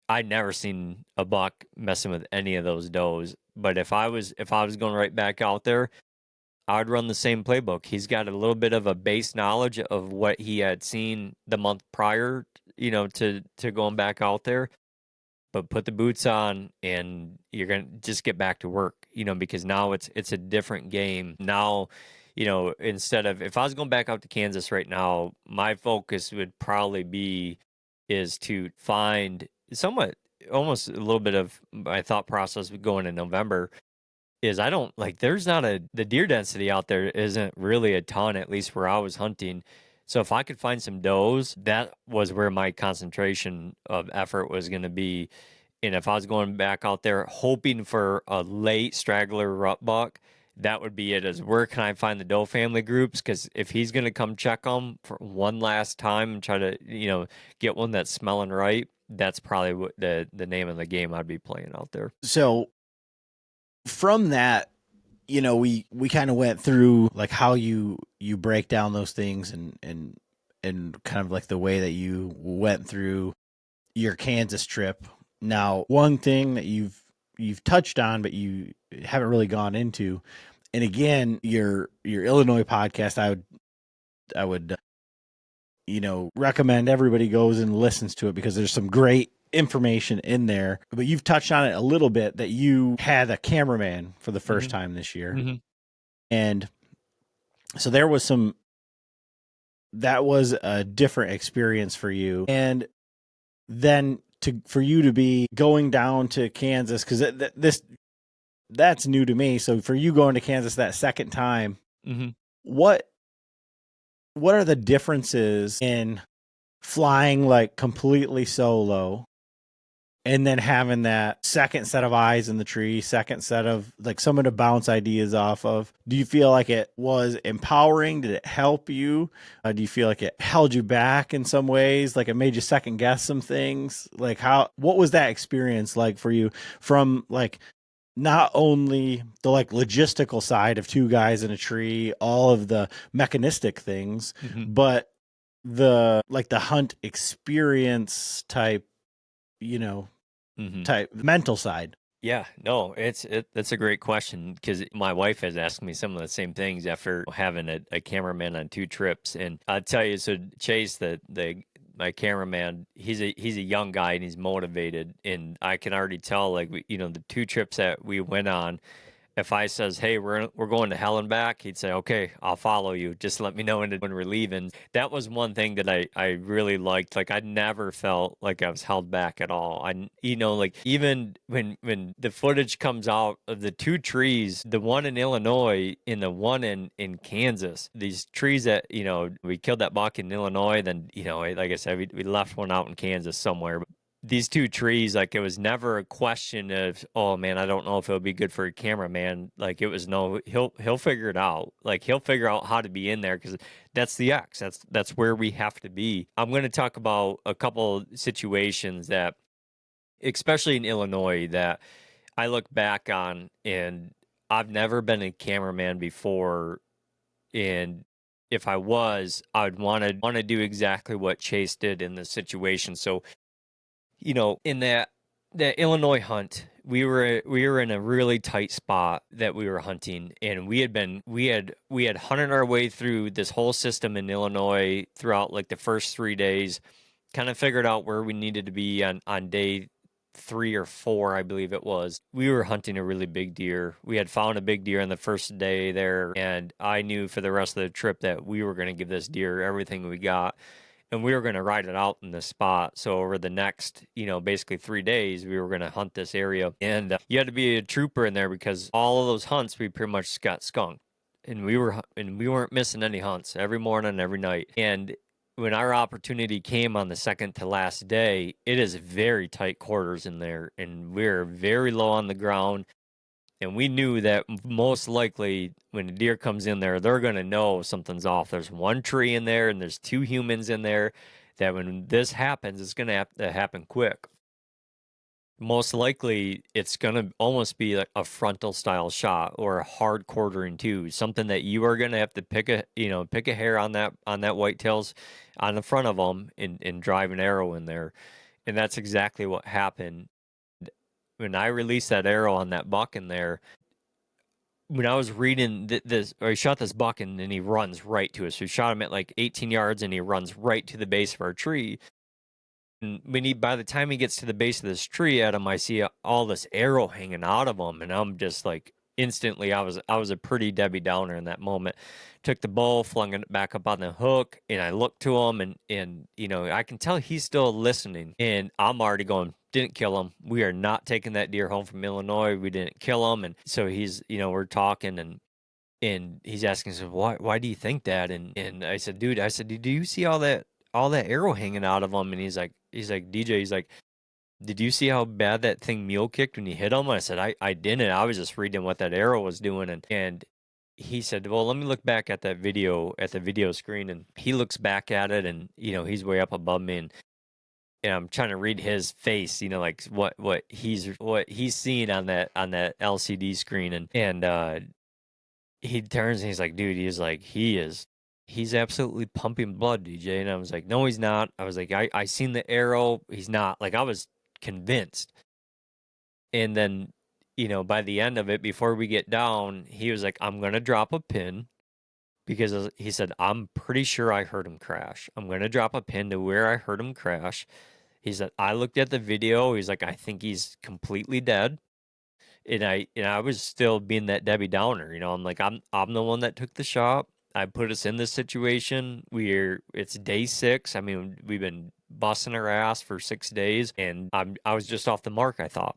I'd never seen a buck messing with any of those does. But if I was going right back out there, I would run the same playbook. He's got a little bit of a base knowledge of what he had seen the month prior, to going back out there. But put the boots on and you're gonna just get back to work, because now it's a different game. Now, instead of, if I was going back out to Kansas right now, my focus would probably be is to find somewhat almost a little bit of my thought process going in November is I don't like there's not the deer density out there isn't really a ton, at least where I was hunting. So if I could find some does, that was where my concentration of effort was going to be. And if I was going back out there hoping for a late straggler rut buck, that would be it. Is where can I find the doe family groups? Because if he's going to come check them for one last time and try to, get one that's smelling right, that's probably what the name of the game I'd be playing out there. So from that, we kind of went through like how you break down those things and kind of like the way that you went through your Kansas trip. Now, one thing that you've touched on but you haven't really gone into, and again, your Illinois podcast, I would recommend everybody goes and listens to it because there's some great information in there. But you've touched on it a little bit that you had a cameraman for the first time this year. Mm-hmm. And so that was a different experience for you. And then for you to be going down to Kansas, because that's new to me. So for you going to Kansas that second time, what are the differences in flying like completely solo and then having that second set of eyes in the tree, second set of like someone to bounce ideas off of? Do you feel like it was empowering? Did it help you? Do you feel like it held you back in some ways? Like it made you second guess some things? Like what was that experience like for you from like not only the like logistical side of two guys in a tree, all of the mechanistic things, but the hunt experience type, type mental side? Yeah, no, that's a great question because my wife has asked me some of the same things after having a cameraman on 2 trips, and I'll tell you, so Chase, my cameraman, he's a young guy and he's motivated, and I can already tell, like, the 2 trips that we went on, if I says, hey, we're going to hell and back, he'd say, okay, I'll follow you. Just let me know when we're leaving. That was one thing that I really liked. Like I never felt like I was held back at all. Like even when the footage comes out of the 2 trees, the one in Illinois and the one in Kansas, these trees that, we killed that buck in Illinois, then, like I said, we left one out in Kansas somewhere. These 2 trees, like it was never a question of, oh man, I don't know if it'll be good for a cameraman. Like it was no, he'll figure it out. Like he'll figure out how to be in there because that's the X. That's where we have to be. I'm going to talk about a couple situations that, especially in Illinois, that I look back on, and I've never been a cameraman before, and if I was, I'd want to do exactly what Chase did in this situation. So in that Illinois hunt, we were in a really tight spot that we were hunting, and we had hunted our way through this whole system in Illinois throughout like the first 3 days, kind of figured out where we needed to be on day 3 or 4, I believe it was. We were hunting a really big deer. We had found a big deer on the first day there, and I knew for the rest of the trip that we were going to give this deer everything we got, and we were going to ride it out in the spot. So over the next, basically 3 days, we were going to hunt this area. And you had to be a trooper in there because all of those hunts, we pretty much got skunked. And we weren't missing any hunts every morning, every night. And when our opportunity came on the second to last day, it is very tight quarters in there, and we're very low on the ground. And we knew that most likely when a deer comes in there, they're going to know something's off. There's one tree in there and there's two humans in there, that when this happens, it's going to have to happen quick. Most likely, it's going to almost be like a frontal style shot or a hard quartering too, something that you are going to have to pick a hair on that whitetails on the front of them, and drive an arrow in there. And that's exactly what happened. When I released that arrow on that buck in there, when I was reading this, or he shot this buck and he runs right to us. We shot him at like 18 yards and he runs right to the base of our tree. And by the time he gets to the base of this tree, Adam, I see all this arrow hanging out of him, and I'm just like, instantly, I was a pretty Debbie Downer in that moment. Took the bow, flung it back up on the hook, and I looked to him, and I can tell he's still listening, and I'm already going, didn't kill him. We are not taking that deer home from Illinois. We didn't kill him, and so he's, we're talking, and he's asking, so why do you think that? And I said, dude, do you see all that arrow hanging out of him? And he's like, DJ, he's like, did you see how bad that thing mule kicked when you hit him? I said, I didn't. I was just reading what that arrow was doing. And he said, well, let me look back at that video, at the video screen. And he looks back at it, and, he's way up above me. And I'm trying to read his face, like what he's seeing on that LCD screen. And he turns and he's like, dude, he's absolutely pumping blood, DJ. And I was like, no, he's not. I was like, I seen the arrow. He's not. Like, I was convinced. And then, by the end of it, before we get down, he was like, I'm going to drop a pin, because he said, I'm pretty sure I heard him crash. I'm going to drop a pin to where I heard him crash. He said, I looked at the video. He's like, I think he's completely dead. And I was still being that Debbie Downer, I'm like, I'm the one that took the shot. I put us in this situation. It's day 6. I mean, we've been busting our ass for 6 days, and I was just off the mark, I thought.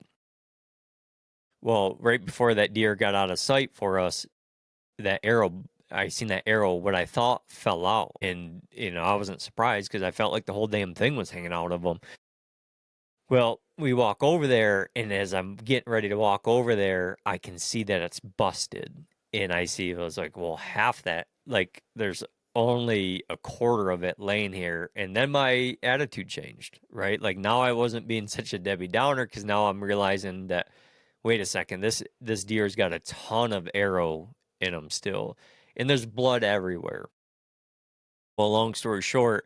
Well, right before that deer got out of sight for us, I seen that arrow, what I thought fell out. And, I wasn't surprised, because I felt like the whole damn thing was hanging out of him. Well, we walk over there, and as I'm getting ready to walk over there, I can see that it's busted. And I was like, well, half that, like, there's only a quarter of it laying here. And then my attitude changed, right? Like, now I wasn't being such a Debbie Downer, because now I'm realizing that, wait a second, this deer's got a ton of arrow in him still, and there's blood everywhere. Well, long story short,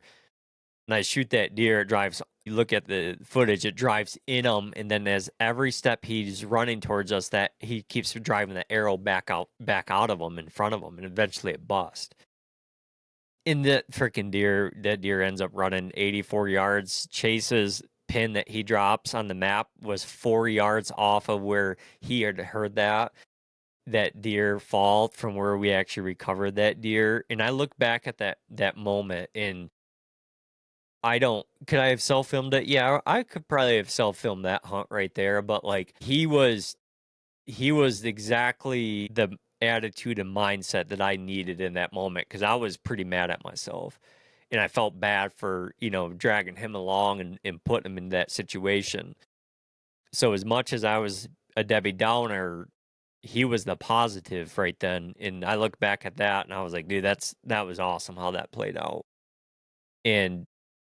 and I shoot that deer, it drives, you look at the footage, it drives in him, and then as every step he's running towards us, that he keeps driving the arrow back out of him, in front of him, and eventually it busts. And that deer ends up running 84 yards, chases pin that he drops on the map was 4 yards off of where he had heard that deer fall from where we actually recovered that deer. And I look back at that moment, and could I have self-filmed it? Yeah, I could probably have self-filmed that hunt right there, but like, he was exactly the attitude and mindset that I needed in that moment, because I was pretty mad at myself, and I felt bad for, dragging him along and putting him in that situation. So as much as I was a Debbie Downer, he was the positive right then. And I look back at that, and I was like, dude, that was awesome how that played out. And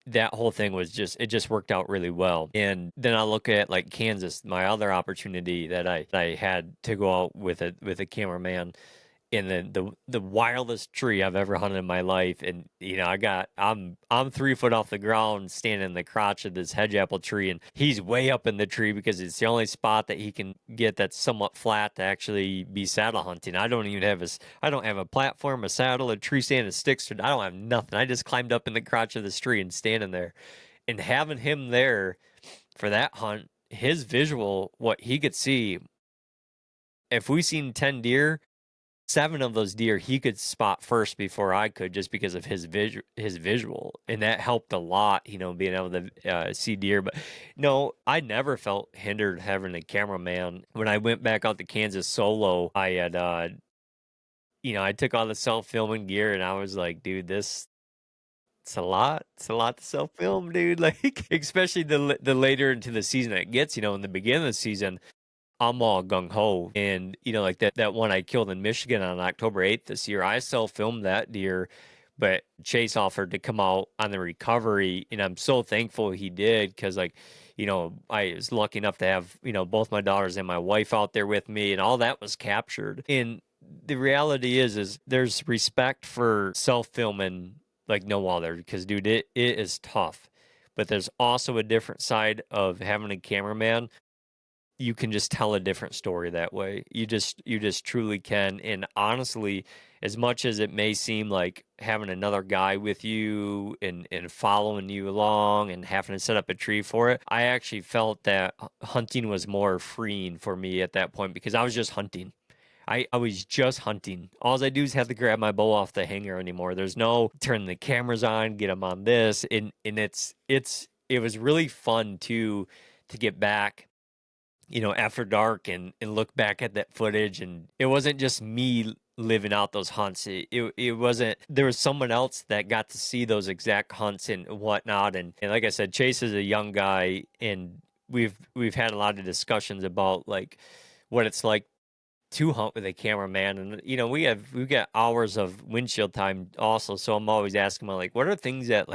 that whole thing it just worked out really well. And then I look at like Kansas, my other opportunity that I had to go out with a cameraman in the wildest tree I've ever hunted in my life. And I'm 3 foot off the ground, standing in the crotch of this hedge apple tree, and he's way up in the tree, because it's the only spot that he can get that's somewhat flat to actually be saddle hunting. I don't have a platform, a saddle, a tree stand, a sticks. I don't have nothing. I just climbed up in the crotch of this tree and standing there, and having him there for that hunt, his visual, what he could see, if we seen 10 deer, 7 of those deer he could spot first before I could, just because of his visual, and that helped a lot, being able to see deer. But no, I never felt hindered having a cameraman. When I went back out to Kansas solo, I had I took all the self-filming gear, and I was like, dude, this It's a lot. It's a lot to self-film, dude. Like, especially the later into the season it gets, in the beginning of the season, I'm all gung ho. And, like that one I killed in Michigan on October 8th this year, I self filmed that deer, but Chase offered to come out on the recovery. And I'm so thankful he did because, like, I was lucky enough to have, both my daughters and my wife out there with me, and all that was captured. And the reality is there's respect for self filming like no other because, dude, it is tough. But there's also a different side of having a cameraman. You can just tell a different story that way. You just truly can. And honestly, as much as it may seem like having another guy with you and following you along and having to set up a tree for it, I actually felt that hunting was more freeing for me at that point because I was just hunting. I was just hunting. All I do is have to grab my bow off the hanger anymore. There's no turn the cameras on, get them on this, and it was really fun too to get back, after dark and look back at that footage. And it wasn't just me living out those hunts. It wasn't, there was someone else that got to see those exact hunts and whatnot. And like I said, Chase is a young guy, and we've had a lot of discussions about like what it's like to hunt with a cameraman. And we've got hours of windshield time also, so I'm always asking him like, what are things that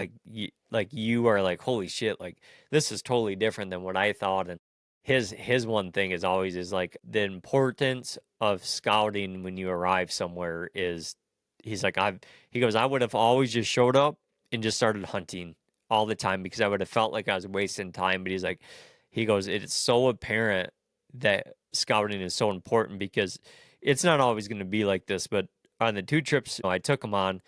you are like, holy shit, like this is totally different than what I thought. And his one thing is always is like the importance of scouting when you arrive somewhere is, he's like, he goes, I would have always just showed up and just started hunting all the time because I would have felt like I was wasting time. But he goes, it's so apparent that scouting is so important because it's not always going to be like this. But on the two trips I took him on,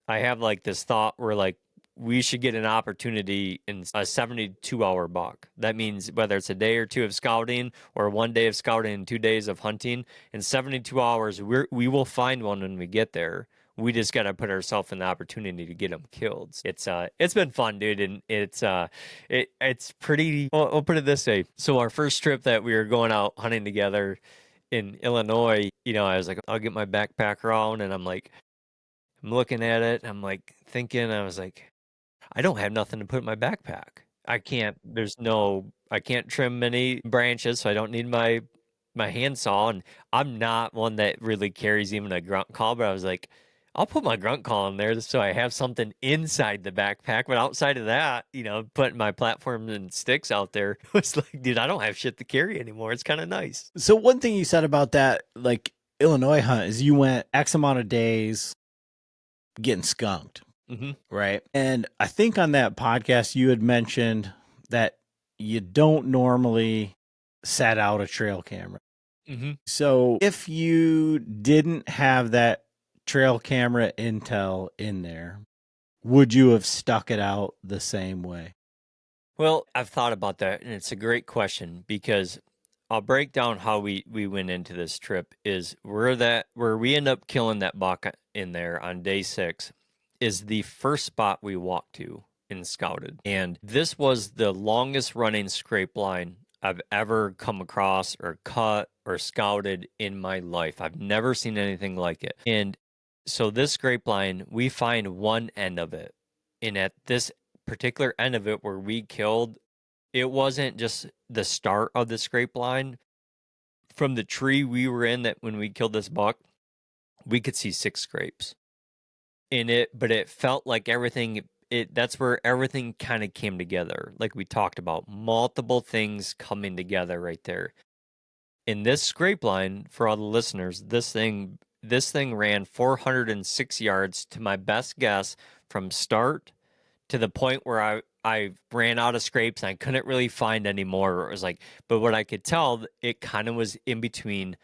I have like this thought where like we should get an opportunity in a 72-hour buck. That means whether it's a day or two of scouting or one day of scouting and 2 days of hunting, in 72 hours, we will find one when we get there. We just got to put ourselves in the opportunity to get them killed. It's been fun, dude, and it's pretty. Well, I'll put it this way. So our first trip that we were going out hunting together in Illinois, I was like, I'll get my backpack around, and I'm looking at it, and I'm like thinking, I was like, I don't have nothing to put in my backpack. I can't trim many branches, so I don't need my handsaw. And I'm not one that really carries even a grunt call, but I was like, I'll put my grunt call in there so I have something inside the backpack. But outside of that, putting my platforms and sticks out there was like, dude, I don't have shit to carry anymore. It's kind of nice. So one thing you said about that, like Illinois hunt, is you went X amount of days getting skunked. Mm-hmm. Right. And I think on that podcast, you had mentioned that you don't normally set out a trail camera. Mm-hmm. So if you didn't have that trail camera intel in there, would you have stuck it out the same way? Well, I've thought about that, and it's a great question because I'll break down how we went into this trip. Is where we end up killing that buck in there on day 6 is the first spot we walked to and scouted. And this was the longest running scrape line I've ever come across or cut or scouted in my life. I've never seen anything like it. And so this scrape line, we find one end of it. And at this particular end of it where we killed, it wasn't just the start of the scrape line. From the tree we were in, that when we killed this buck, we could see 6 scrapes. But it felt like that's where everything kind of came together. Like we talked about, multiple things coming together right there. In this scrape line, for all the listeners, this thing ran 406 yards to my best guess from start to the point where I ran out of scrapes and I couldn't really find any more. It was like, but what I could tell, it kind of was in between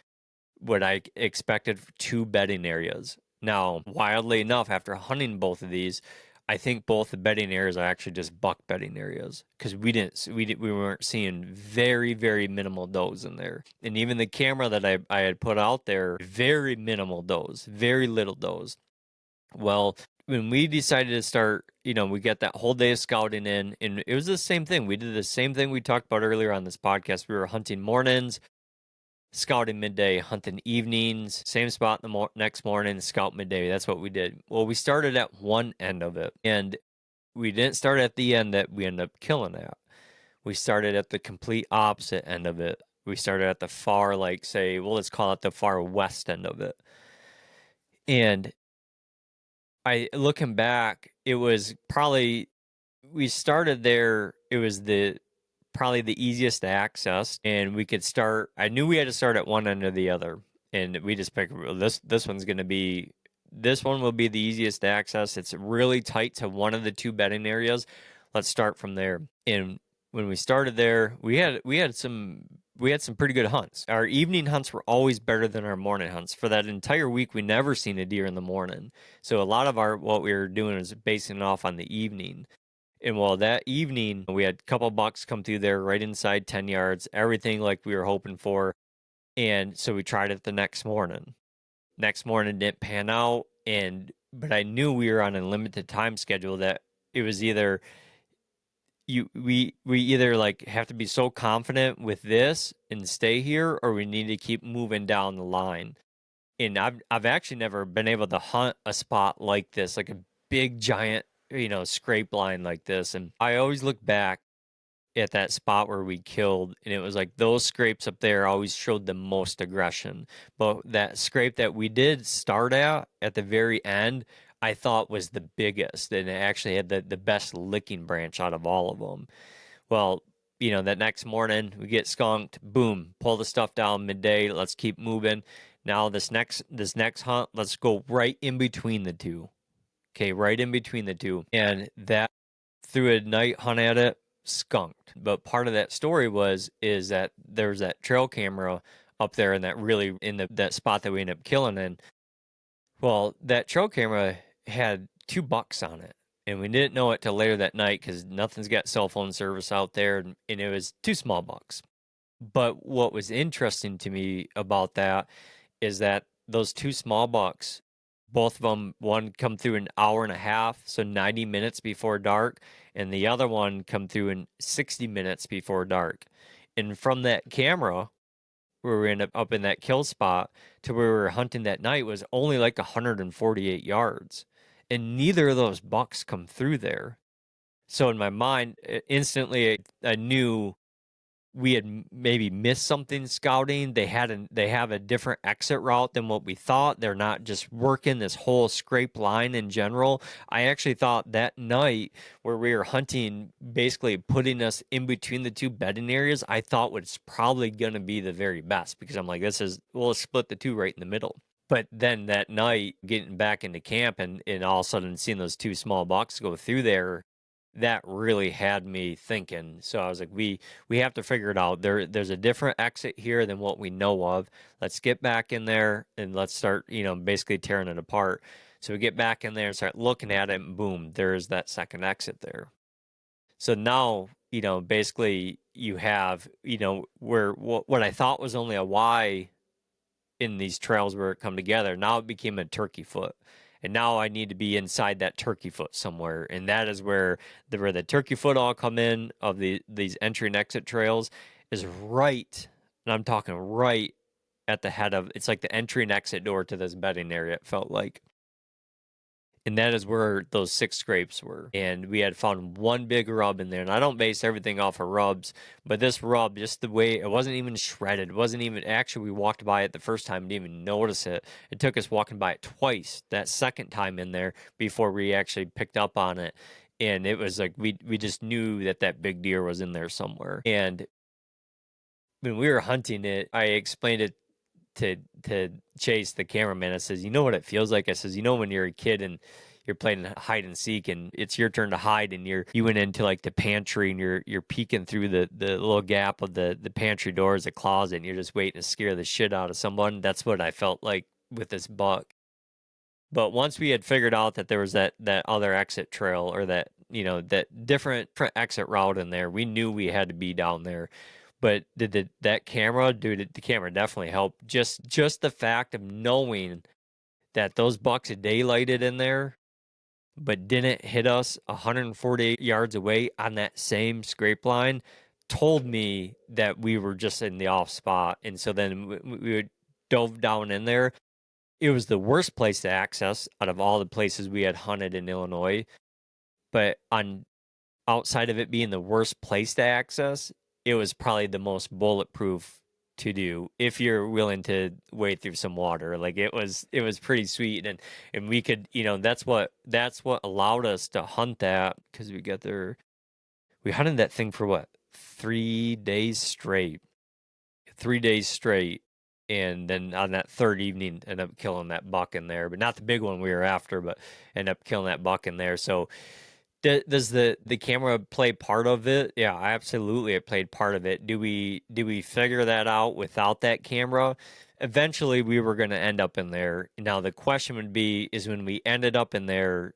what I expected for 2 bedding areas. Now, wildly enough, after hunting both of these, I think both the bedding areas are actually just buck bedding areas because we weren't seeing very, very minimal does in there. And even the camera that I had put out there, very minimal does, very little does. Well, when we decided to start, we got that whole day of scouting in, and it was the same thing. We did the same thing we talked about earlier on this podcast. We were hunting mornings. scouting midday, hunting evenings, same spot in the next morning, scout midday. That's what we did. Well, we started at one end of it, and we didn't start at the end that we ended up killing at. We started at the complete opposite end of it. We started at the far, like, say, well, let's call it the far west end of it. And looking back, it was probably, we started there, it was probably the easiest to access, and we could start, I knew we had to start at one end or the other, and we just picked, well, this one's going to be, this one will be the easiest to access. It's really tight to one of the two bedding areas. Let's start from there. And when we started there, we had some pretty good hunts. Our evening hunts were always better than our morning hunts. For that entire week, we never seen a deer in the morning. So a lot of what we were doing was basing it off on the evening. And well, that evening, we had a couple bucks come through there right inside 10 yards, everything like we were hoping for. And so we tried it the next morning. Next morning didn't pan out. But I knew we were on a limited time schedule that it was either we either like have to be so confident with this and stay here, or we need to keep moving down the line. And I've actually never been able to hunt a spot like this, like a big giant, scrape line like this. And I always look back at that spot where we killed, and it was like those scrapes up there always showed the most aggression. But that scrape that we did start at the very end, I thought was the biggest, and it actually had the best licking branch out of all of them. Well, that next morning we get skunked, boom, pull the stuff down midday, let's keep moving. Now this next hunt, let's go right in between the two. Okay, right in between the two. And that, through a night hunt at it, skunked. But part of that story is that there's that trail camera up there, and that really in that spot that we ended up killing in. Well, that trail camera had two bucks on it, and we didn't know it till later that night because nothing's got cell phone service out there, and it was two small bucks. But what was interesting to me about that is that those two small bucks, both of them, one come through an hour and a half, so 90 minutes before dark, and the other one come through in 60 minutes before dark. And from that camera, where we ended up in that kill spot, to where we were hunting that night was only like 148 yards. And neither of those bucks come through there. So in my mind, instantly I knew we had maybe missed something scouting. They have a different exit route than what we thought. They're not just working this whole scrape line in general. I actually thought that night where we were hunting, basically putting us in between the two bedding areas, I thought was probably going to be the very best, because I'm like, we'll split the two right in the middle. But then that night, getting back into camp, and all of a sudden seeing those two small bucks go through there, that really had me thinking. So I was like, we have to figure it out. There's a different exit here than what we know of. Let's get back in there and let's start, basically tearing it apart. So we get back in there and start looking at it, and boom, there's that second exit there. So now, basically you have, where what I thought was only a Y in these trails where it come together, now it became a turkey foot. And now I need to be inside that turkey foot somewhere, and that is where the turkey foot all come in of these entry and exit trails is right, and I'm talking right at the head of, it's like the entry and exit door to this bedding area. It felt like, and that is where those 6 scrapes were. And we had found one big rub in there. And I don't base everything off of rubs, but this rub, just the way it wasn't even shredded, it wasn't even, actually, we walked by it the first time, didn't even notice it. It took us walking by it twice, that second time in there, before we actually picked up on it. And it was like, we just knew that big deer was in there somewhere. And when we were hunting it, I explained it to Chase, the cameraman. I says, you know what it feels like? I says, when you're a kid and you're playing hide and seek, and it's your turn to hide, and you went into like the pantry, and you're peeking through the little gap of the pantry door as a closet, and you're just waiting to scare the shit out of someone. That's what I felt like with this buck. But once we had figured out that there was that other exit trail, or that that different exit route in there, we knew we had to be down there. But that camera, dude, the camera definitely helped. Just the fact of knowing that those bucks had daylighted in there, but didn't hit us 148 yards away on that same scrape line, told me that we were just in the off spot. And so then we dove down in there. It was the worst place to access out of all the places we had hunted in Illinois. But on outside of it being the worst place to access, it was probably the most bulletproof to do if you're willing to wade through some water. Like it was pretty sweet, and we could, that's what allowed us to hunt that, because we hunted that thing for what, 3 days straight, 3 days straight. And then on that third evening, ended up killing that buck in there, but not the big one we were after, but ended up killing that buck in there. So does the camera play part of it? Yeah, absolutely, it played part of it. Do we figure that out without that camera? Eventually, we were going to end up in there. Now, the question would be, is when we ended up in there,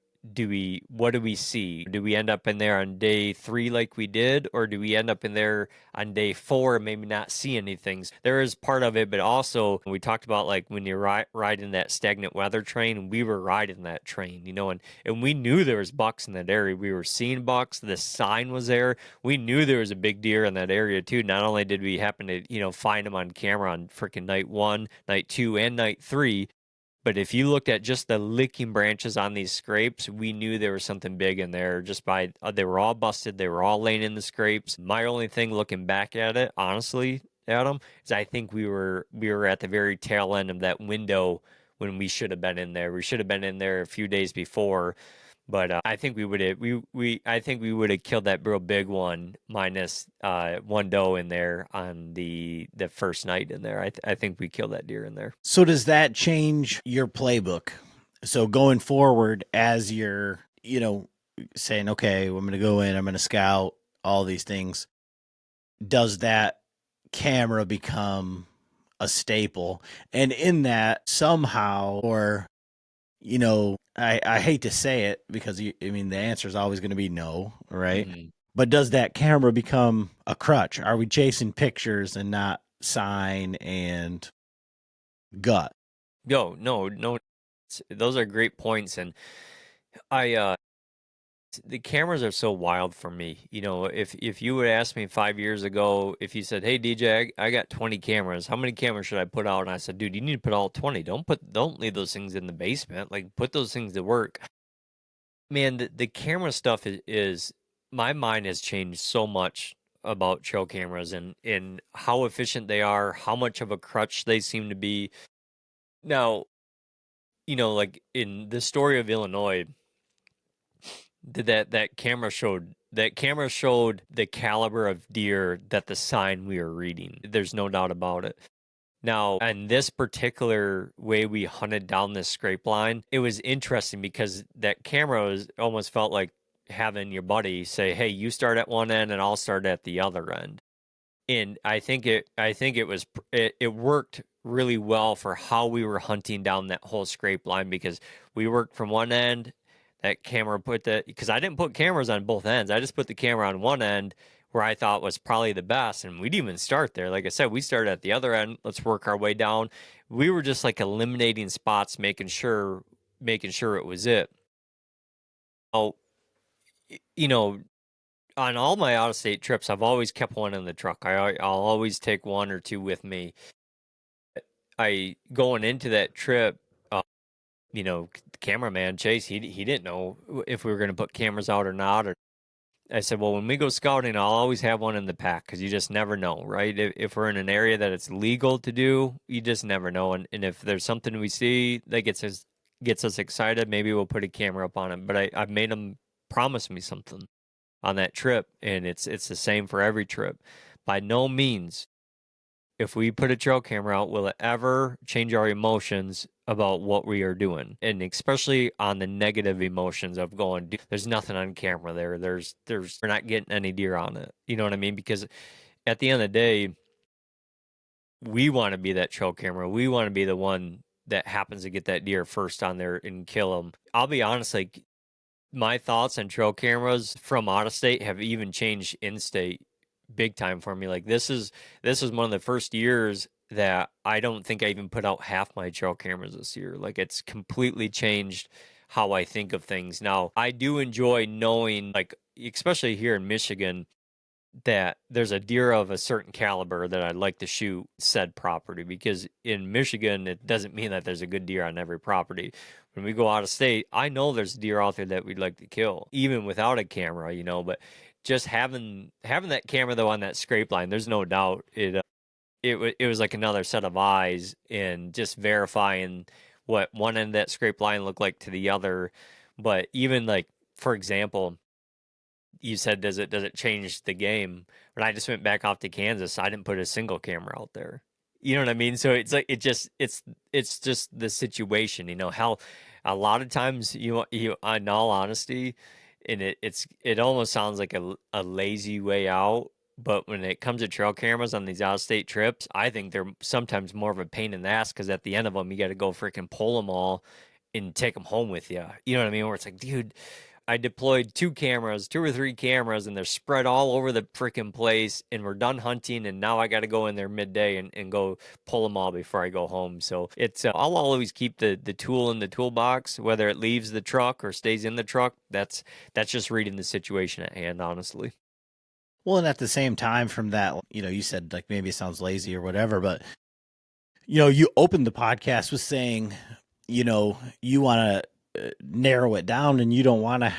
what do we see? Do we end up in there on day 3 like we did, or do we end up in there on day 4 and maybe not see anything? There is part of it, but also we talked about, like, when you're riding that stagnant weather train. We were riding that train, and we knew there was bucks in that area. We were seeing bucks. The sign was there. We knew there was a big deer in that area too. Not only did we happen to, find them on camera on freaking night 1, night 2, and night 3, but if you looked at just the licking branches on these scrapes, we knew there was something big in there just by, they were all busted. They were all laying in the scrapes. My only thing looking back at it, honestly, Adam, is I think we were at the very tail end of that window when we should have been in there. We should have been in there a few days before. But I think we would have killed that real big one minus one doe in there on the first night in there. I think we killed that deer in there. So does that change your playbook? So going forward, as you're, saying, okay, I'm going to go in, I'm going to scout all these things, does that camera become a staple? And in that somehow, or, I hate to say it because the answer is always going to be no, right? Mm-hmm. But does that camera become a crutch? Are we chasing pictures and not sign and gut? No. Those are great points, and I the cameras are so wild for me. If you would ask me 5 years ago, if you said, "Hey DJ, I got 20 cameras. How many cameras should I put out?" And I said, "Dude, you need to put all 20. Don't leave those things in the basement. Like, put those things to work." Man, the camera stuff is my mind has changed so much about trail cameras and how efficient they are, how much of a crutch they seem to be. Now, like in the story of Illinois, that camera showed the caliber of deer that the sign we were reading. There's no doubt about it. Now, in this particular way we hunted down this scrape line, it was interesting because that camera almost felt like having your buddy say, "Hey, you start at one end and I'll start at the other end." And it worked really well for how we were hunting down that whole scrape line, because we worked from one end. That camera because I didn't put cameras on both ends. I just put the camera on one end where I thought was probably the best. And we didn't even start there. Like I said, we started at the other end. Let's work our way down. We were just like eliminating spots, making sure it was it. Oh, you know, on all my out of state trips, I've always kept one in the truck. I'll always take one or two with me. I going into that trip, the cameraman Chase, he didn't know if we were going to put cameras out or not. Or I said, well, when we go scouting, I'll always have one in the pack because you just never know, right? If we're in an area that it's legal to do, you just never know. And if there's something we see that gets us excited, maybe we'll put a camera up on it. But I've made them promise me something on that trip, and it's the same for every trip. By no means, if we put a trail camera out, will it ever change our emotions about what we are doing, and especially on the negative emotions of going, there's nothing on camera there. We're not getting any deer on it. You know what I mean? Because at the end of the day, we want to be that trail camera. We want to be the one that happens to get that deer first on there and kill them. I'll be honest, like, my thoughts on trail cameras from out of state have even changed in state big time for me. Like, this is one of the first years that I don't think I even put out half my trail cameras this year. Like, it's completely changed how I think of things. Now, I do enjoy knowing, like, especially here in Michigan, that there's a deer of a certain caliber that I'd like to shoot said property, because in Michigan it doesn't mean that there's a good deer on every property. When we go out of state, I know there's deer out there that we'd like to kill, even without a camera, but just having that camera though on that scrape line, there's no doubt it was like another set of eyes and just verifying what one end of that scrape line looked like to the other. But even like, for example, you said, does it change the game? When I just went back off to Kansas, I didn't put a single camera out there. You know what I mean? So it's like it's just the situation. How a lot of times you in all honesty, and it almost sounds like a lazy way out. But when it comes to trail cameras on these out of state trips, I think they're sometimes more of a pain in the ass, because at the end of them, you got to go freaking pull them all and take them home with you. You know what I mean? Where it's like, dude, I deployed two or three cameras, and they're spread all over the freaking place. And we're done hunting, and now I got to go in there midday and go pull them all before I go home. So I'll always keep the tool in the toolbox, whether it leaves the truck or stays in the truck. That's just reading the situation at hand, honestly. Well, and at the same time, from that, you said like maybe it sounds lazy or whatever, but you opened the podcast with saying, you want to narrow it down, and you don't want to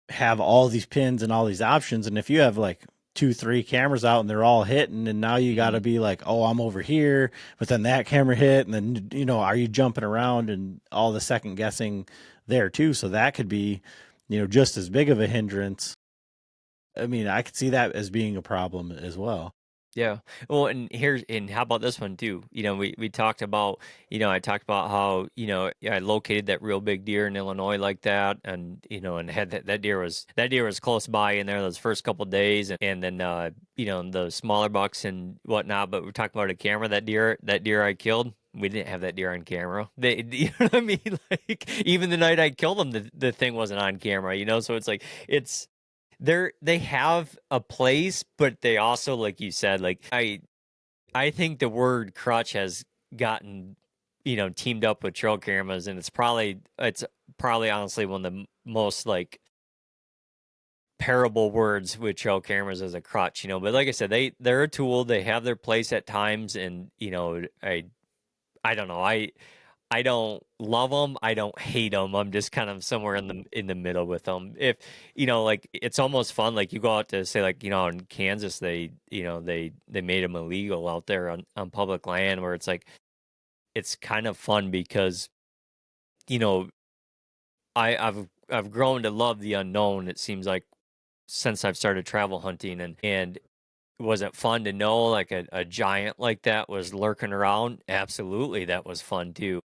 have all these pins and all these options. And if you have like 2-3 cameras out and they're all hitting, and now you got to be like, oh, I'm over here, but then that camera hit, and then are you jumping around and all the second guessing there too? So that could be just as big of a hindrance. I mean, I could see that as being a problem as well. Yeah. Well, and how about this one too? We talked about, I talked about how, I located that real big deer in Illinois like that, and and had that deer was close by in there those first couple of days, and then the smaller bucks and whatnot. But we're talking about a camera. That deer I killed, we didn't have that deer on camera. You know what I mean? Like, even the night I killed them, the thing wasn't on camera. So it's like they have a place, but they also, like you said, like I think the word crutch has gotten teamed up with trail cameras, and it's probably honestly one of the most like parable words with trail cameras as a crutch. But like I said, they're a tool. They have their place at times, and I don't know. I don't love them. I don't hate them. I'm just kind of somewhere in the middle with them. If like, it's almost fun. Like, you go out to say, like, in Kansas, they made them illegal out there on public land, where it's like, it's kind of fun because you know I've grown to love the unknown. It seems like, since I've started travel hunting, and was it fun to know like a giant like that was lurking around? Absolutely, that was fun too.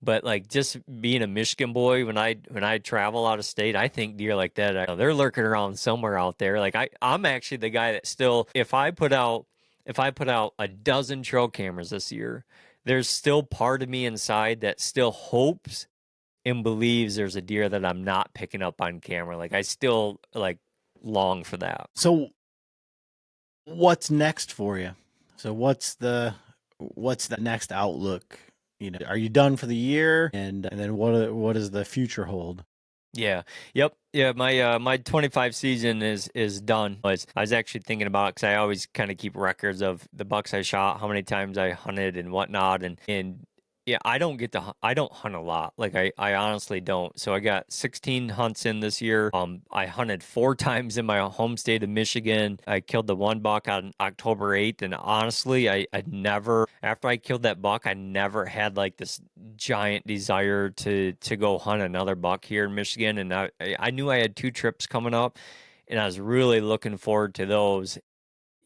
But like, just being a Michigan boy, when I travel out of state, I think deer like that, they're lurking around somewhere out there. Like, I'm actually the guy that still, if I put out a dozen trail cameras this year, there's still part of me inside that still hopes and believes there's a deer that I'm not picking up on camera. Like, I still like long for that. So what's next for you? So what's the next outlook? Are you done for the year? And then what does the future hold? Yeah. Yep. Yeah. My 25 season is done. I was actually thinking about it, because I always kind of keep records of the bucks I shot, how many times I hunted and whatnot, and yeah, I don't hunt a lot. Like, I honestly don't. So I got 16 hunts in this year. I hunted 4 times in my home state of Michigan. I killed the one buck on October 8th, and honestly, I never, after I killed that buck, I never had like this giant desire to go hunt another buck here in Michigan. And I knew I had 2 trips coming up, and I was really looking forward to those.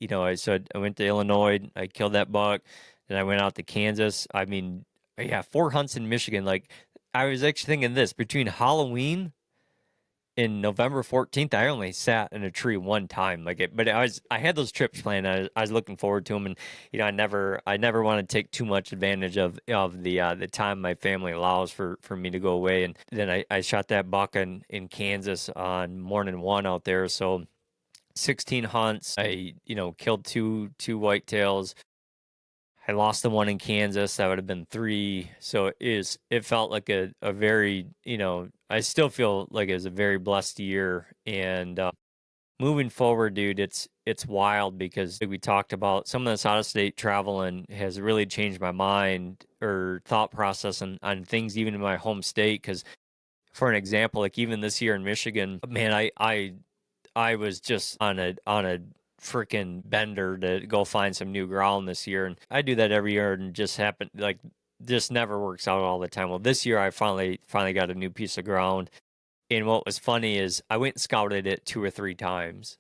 I went to Illinois, I killed that buck, then I went out to Kansas. I mean, yeah, 4 hunts in Michigan. Like, I was actually thinking this, between Halloween and November 14th, I only sat in a tree one time. But I had those trips planned. I was looking forward to them, and I never want to take too much advantage of the time my family allows for me to go away. And then I shot that buck in Kansas on morning one out there. So 16 hunts. I killed two whitetails. I lost the one in Kansas. That would have been 3. So it felt like a very, I still feel like it was a very blessed year. And moving forward, dude, it's wild because like we talked about some of this out of state travel and has really changed my mind or thought process on things even in my home state. Because for an example, like even this year in Michigan, man, I was just on a freaking bender to go find some new ground this year, and I do that every year, and just happen like just never works out all the time. Well, this year I finally got a new piece of ground, and what was funny is I went and scouted it 2 or 3 times,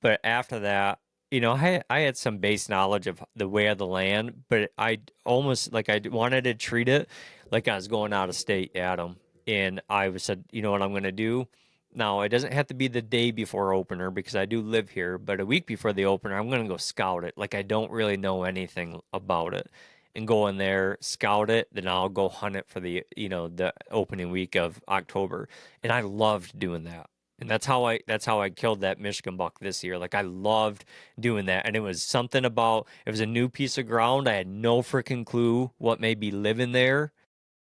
but after that, I had some base knowledge of the way of the land, but I almost like I wanted to treat it like I was going out of state, Adam. And said, you know what I'm going to do? Now, it doesn't have to be the day before opener because I do live here, but a week before the opener, I'm going to go scout it. Like I don't really know anything about it. And go in there, scout it, then I'll go hunt it for the opening week of October. And I loved doing that. And that's how I killed that Michigan buck this year. Like I loved doing that. And it was something about it was a new piece of ground. I had no freaking clue what may be living there.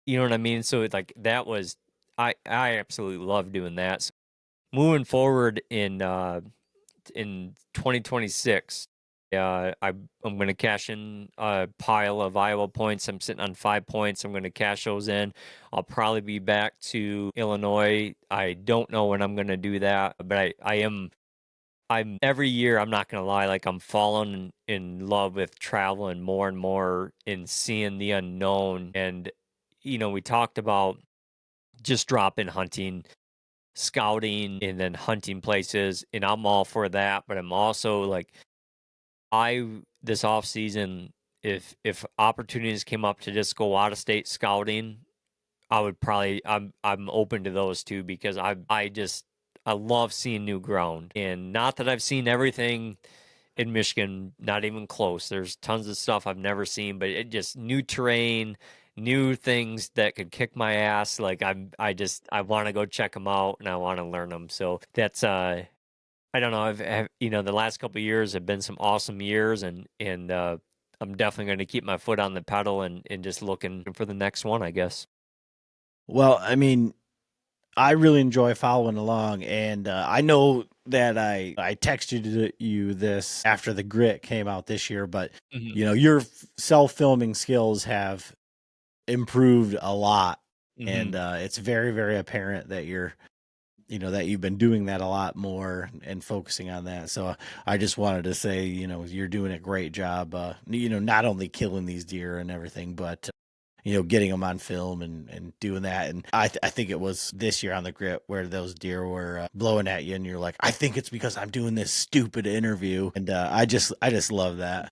You know what I mean? So it's like that was I absolutely love doing that. So moving forward in 2026. I'm going to cash in a pile of Iowa points. I'm sitting on 5 points. I'm going to cash those in. I'll probably be back to Illinois. I don't know when I'm going to do that, but I am. I'm every year. I'm not going to lie. Like I'm falling in love with traveling more and more and seeing the unknown. And we talked about just drop-in hunting, scouting, and then hunting places, and I'm all for that. But I'm also like I this off season, if opportunities came up to just go out of state scouting, I would probably I'm open to those too because I love seeing new ground. And not that I've seen everything in Michigan, not even close. There's tons of stuff I've never seen, but it just new terrain, new things that could kick my ass. Like I want to go check them out and I want to learn them. So that's I don't know. The last couple of years have been some awesome years, and I'm definitely going to keep my foot on the pedal and just looking for the next one, I guess. Well, I mean, I really enjoy following along, and I know that I texted you this after the Grit came out this year, but Hmm. your self filming skills have improved a lot, Hmm. and it's very very apparent that that you've been doing that a lot more and focusing on that. So I just wanted to say, you're doing a great job. Not only killing these deer and everything, but getting them on film and doing that. And I think it was this year on the Grit where those deer were blowing at you, and you're like, I think it's because I'm doing this stupid interview, and I just love that.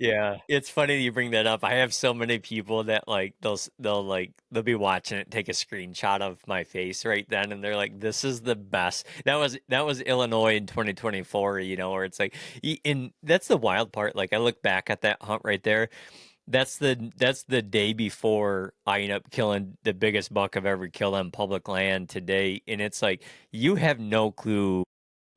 Yeah, it's funny you bring that up. I have so many people that like they'll be watching it, take a screenshot of my face right then, and they're like, "This is the best." That was Illinois in 2024, where it's like, and that's the wild part. Like I look back at that hunt right there. That's the day before I end up killing the biggest buck I've ever killed on public land today, and it's like you have no clue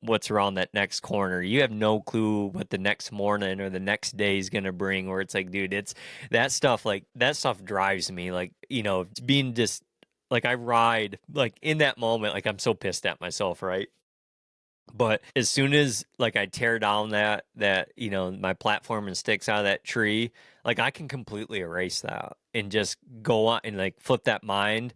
what's around that next corner. You have no clue what the next morning or the next day is gonna bring. Where it's like, dude, it's that stuff. Like that stuff drives me. Like it's being just like I ride like in that moment. Like I'm so pissed at myself, right? But as soon as like I tear down that my platform and sticks out of that tree, like I can completely erase that and just go on and like flip that mind,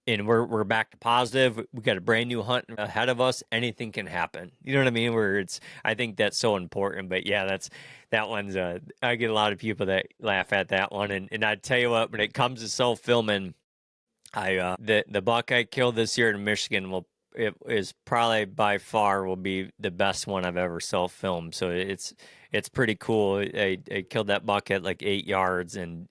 and we're back to positive. We got a brand new hunt ahead of us. Anything can happen. You know what I mean? Where it's I think that's so important. But yeah, that one's I get a lot of people that laugh at that one, and I tell you what, when it comes to self filming, the buck I killed this year in Michigan it is probably by far will be the best one I've ever self filmed. So it's pretty cool. I killed that buck at like 8 yards, and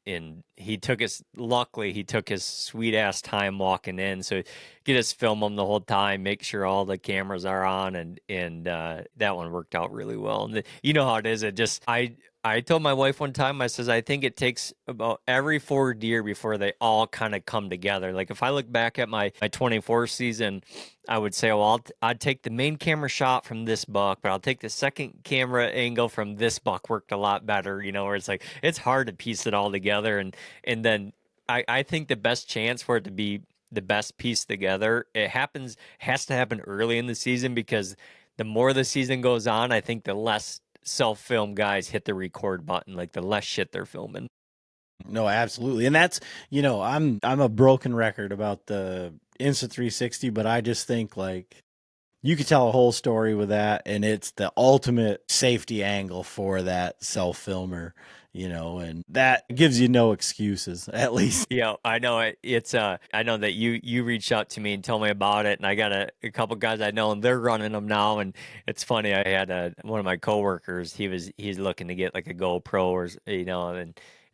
luckily he took his sweet ass time walking in. So get us film him the whole time, make sure all the cameras are on, and that one worked out really well. And you know how it is. It just I told my wife one time, I says, I think it takes about every 4 deer before they all kind of come together. Like if I look back at my 24 season, I would say, well, I'd take the main camera shot from this buck, but I'll take the second camera angle from this buck worked a lot better, where it's like, it's hard to piece it all together. And then I think the best chance for it to be the best piece together, has to happen early in the season because the more the season goes on, I think the less self-film guys hit the record button, like the less shit they're filming. No, absolutely. And that's, I'm a broken record about the Insta360, but I just think like you could tell a whole story with that, and it's the ultimate safety angle for that self filmer, and that gives you no excuses, at least. Yeah, I know it's I know that you reached out to me and told me about it, and I got a couple guys I know and they're running them now. And it's funny, I had one of my coworkers, he's looking to get like a GoPro or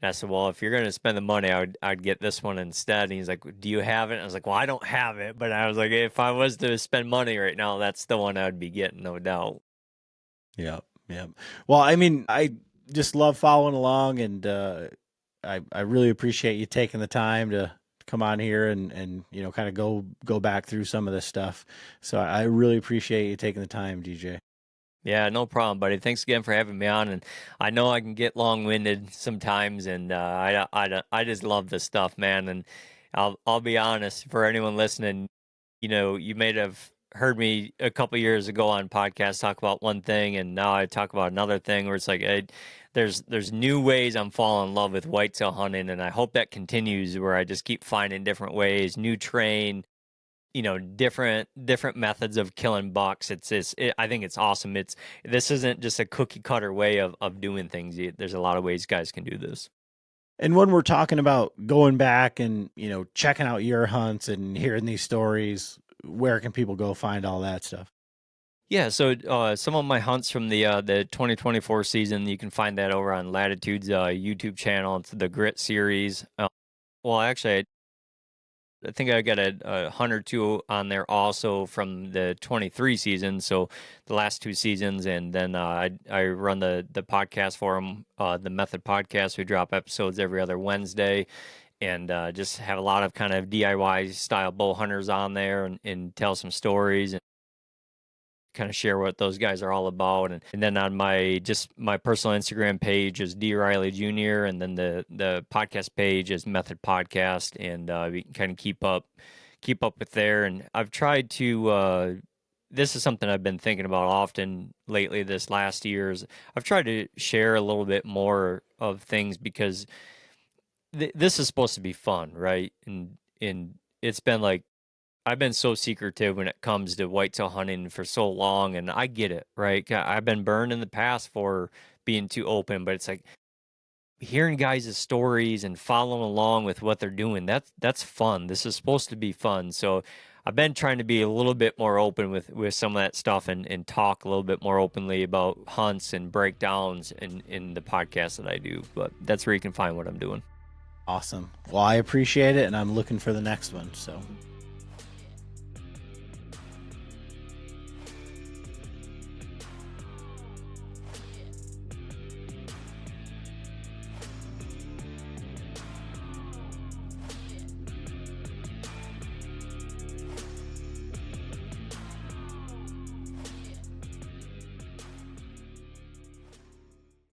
and I said, well, if you're gonna spend the money, I'd get this one instead. And he's like, do you have it? And I was like, well, I don't have it, but I was like, if I was to spend money right now, that's the one I'd be getting, no doubt. Yep, yep. Well, I mean, I just love following along, and I really appreciate you taking the time to come on here and kind of go back through some of this stuff. So I really appreciate you taking the time, DJ. Yeah, no problem, buddy. Thanks again for having me on. And I know I can get long-winded sometimes, and I just love this stuff, man. And I'll be honest, for anyone listening, you may have heard me a couple years ago on podcasts talk about one thing, and now I talk about another thing where it's like there's new ways I'm falling in love with whitetail hunting, and I hope that continues where I just keep finding different ways, new terrain, different methods of killing bucks. I think it's awesome. This isn't just a cookie cutter way of doing things. There's a lot of ways guys can do this. And when we're talking about going back and checking out your hunts and hearing these stories, where can people go find all that stuff? Yeah, so some of my hunts from the 2024 season, you can find that over on Latitude's YouTube channel. It's the Grit series. Well, actually, I think I got a hunt or two on there also from the 23 season, so the last two seasons, and then I run the podcast for them, the Method Podcast. We drop episodes every other Wednesday, and just have a lot of kind of DIY style bow hunters on there, and tell some stories and kind of share what those guys are all about. And then on my personal Instagram page is D Riley Jr. and then the podcast page is Method Podcast, and we can kind of keep up with there. And I've tried to this is something I've been thinking about often lately this last years. I've tried to share a little bit more of things because this is supposed to be fun, right? And it's been like I've been so secretive when it comes to whitetail hunting for so long, and I get it, right? I've been burned in the past for being too open, but it's like hearing guys' stories and following along with what they're doing. That's fun. This is supposed to be fun. So I've been trying to be a little bit more open with some of that stuff and talk a little bit more openly about hunts and breakdowns in the podcast that I do. But that's where you can find what I'm doing. Awesome. Well, I appreciate it, and I'm looking for the next one. So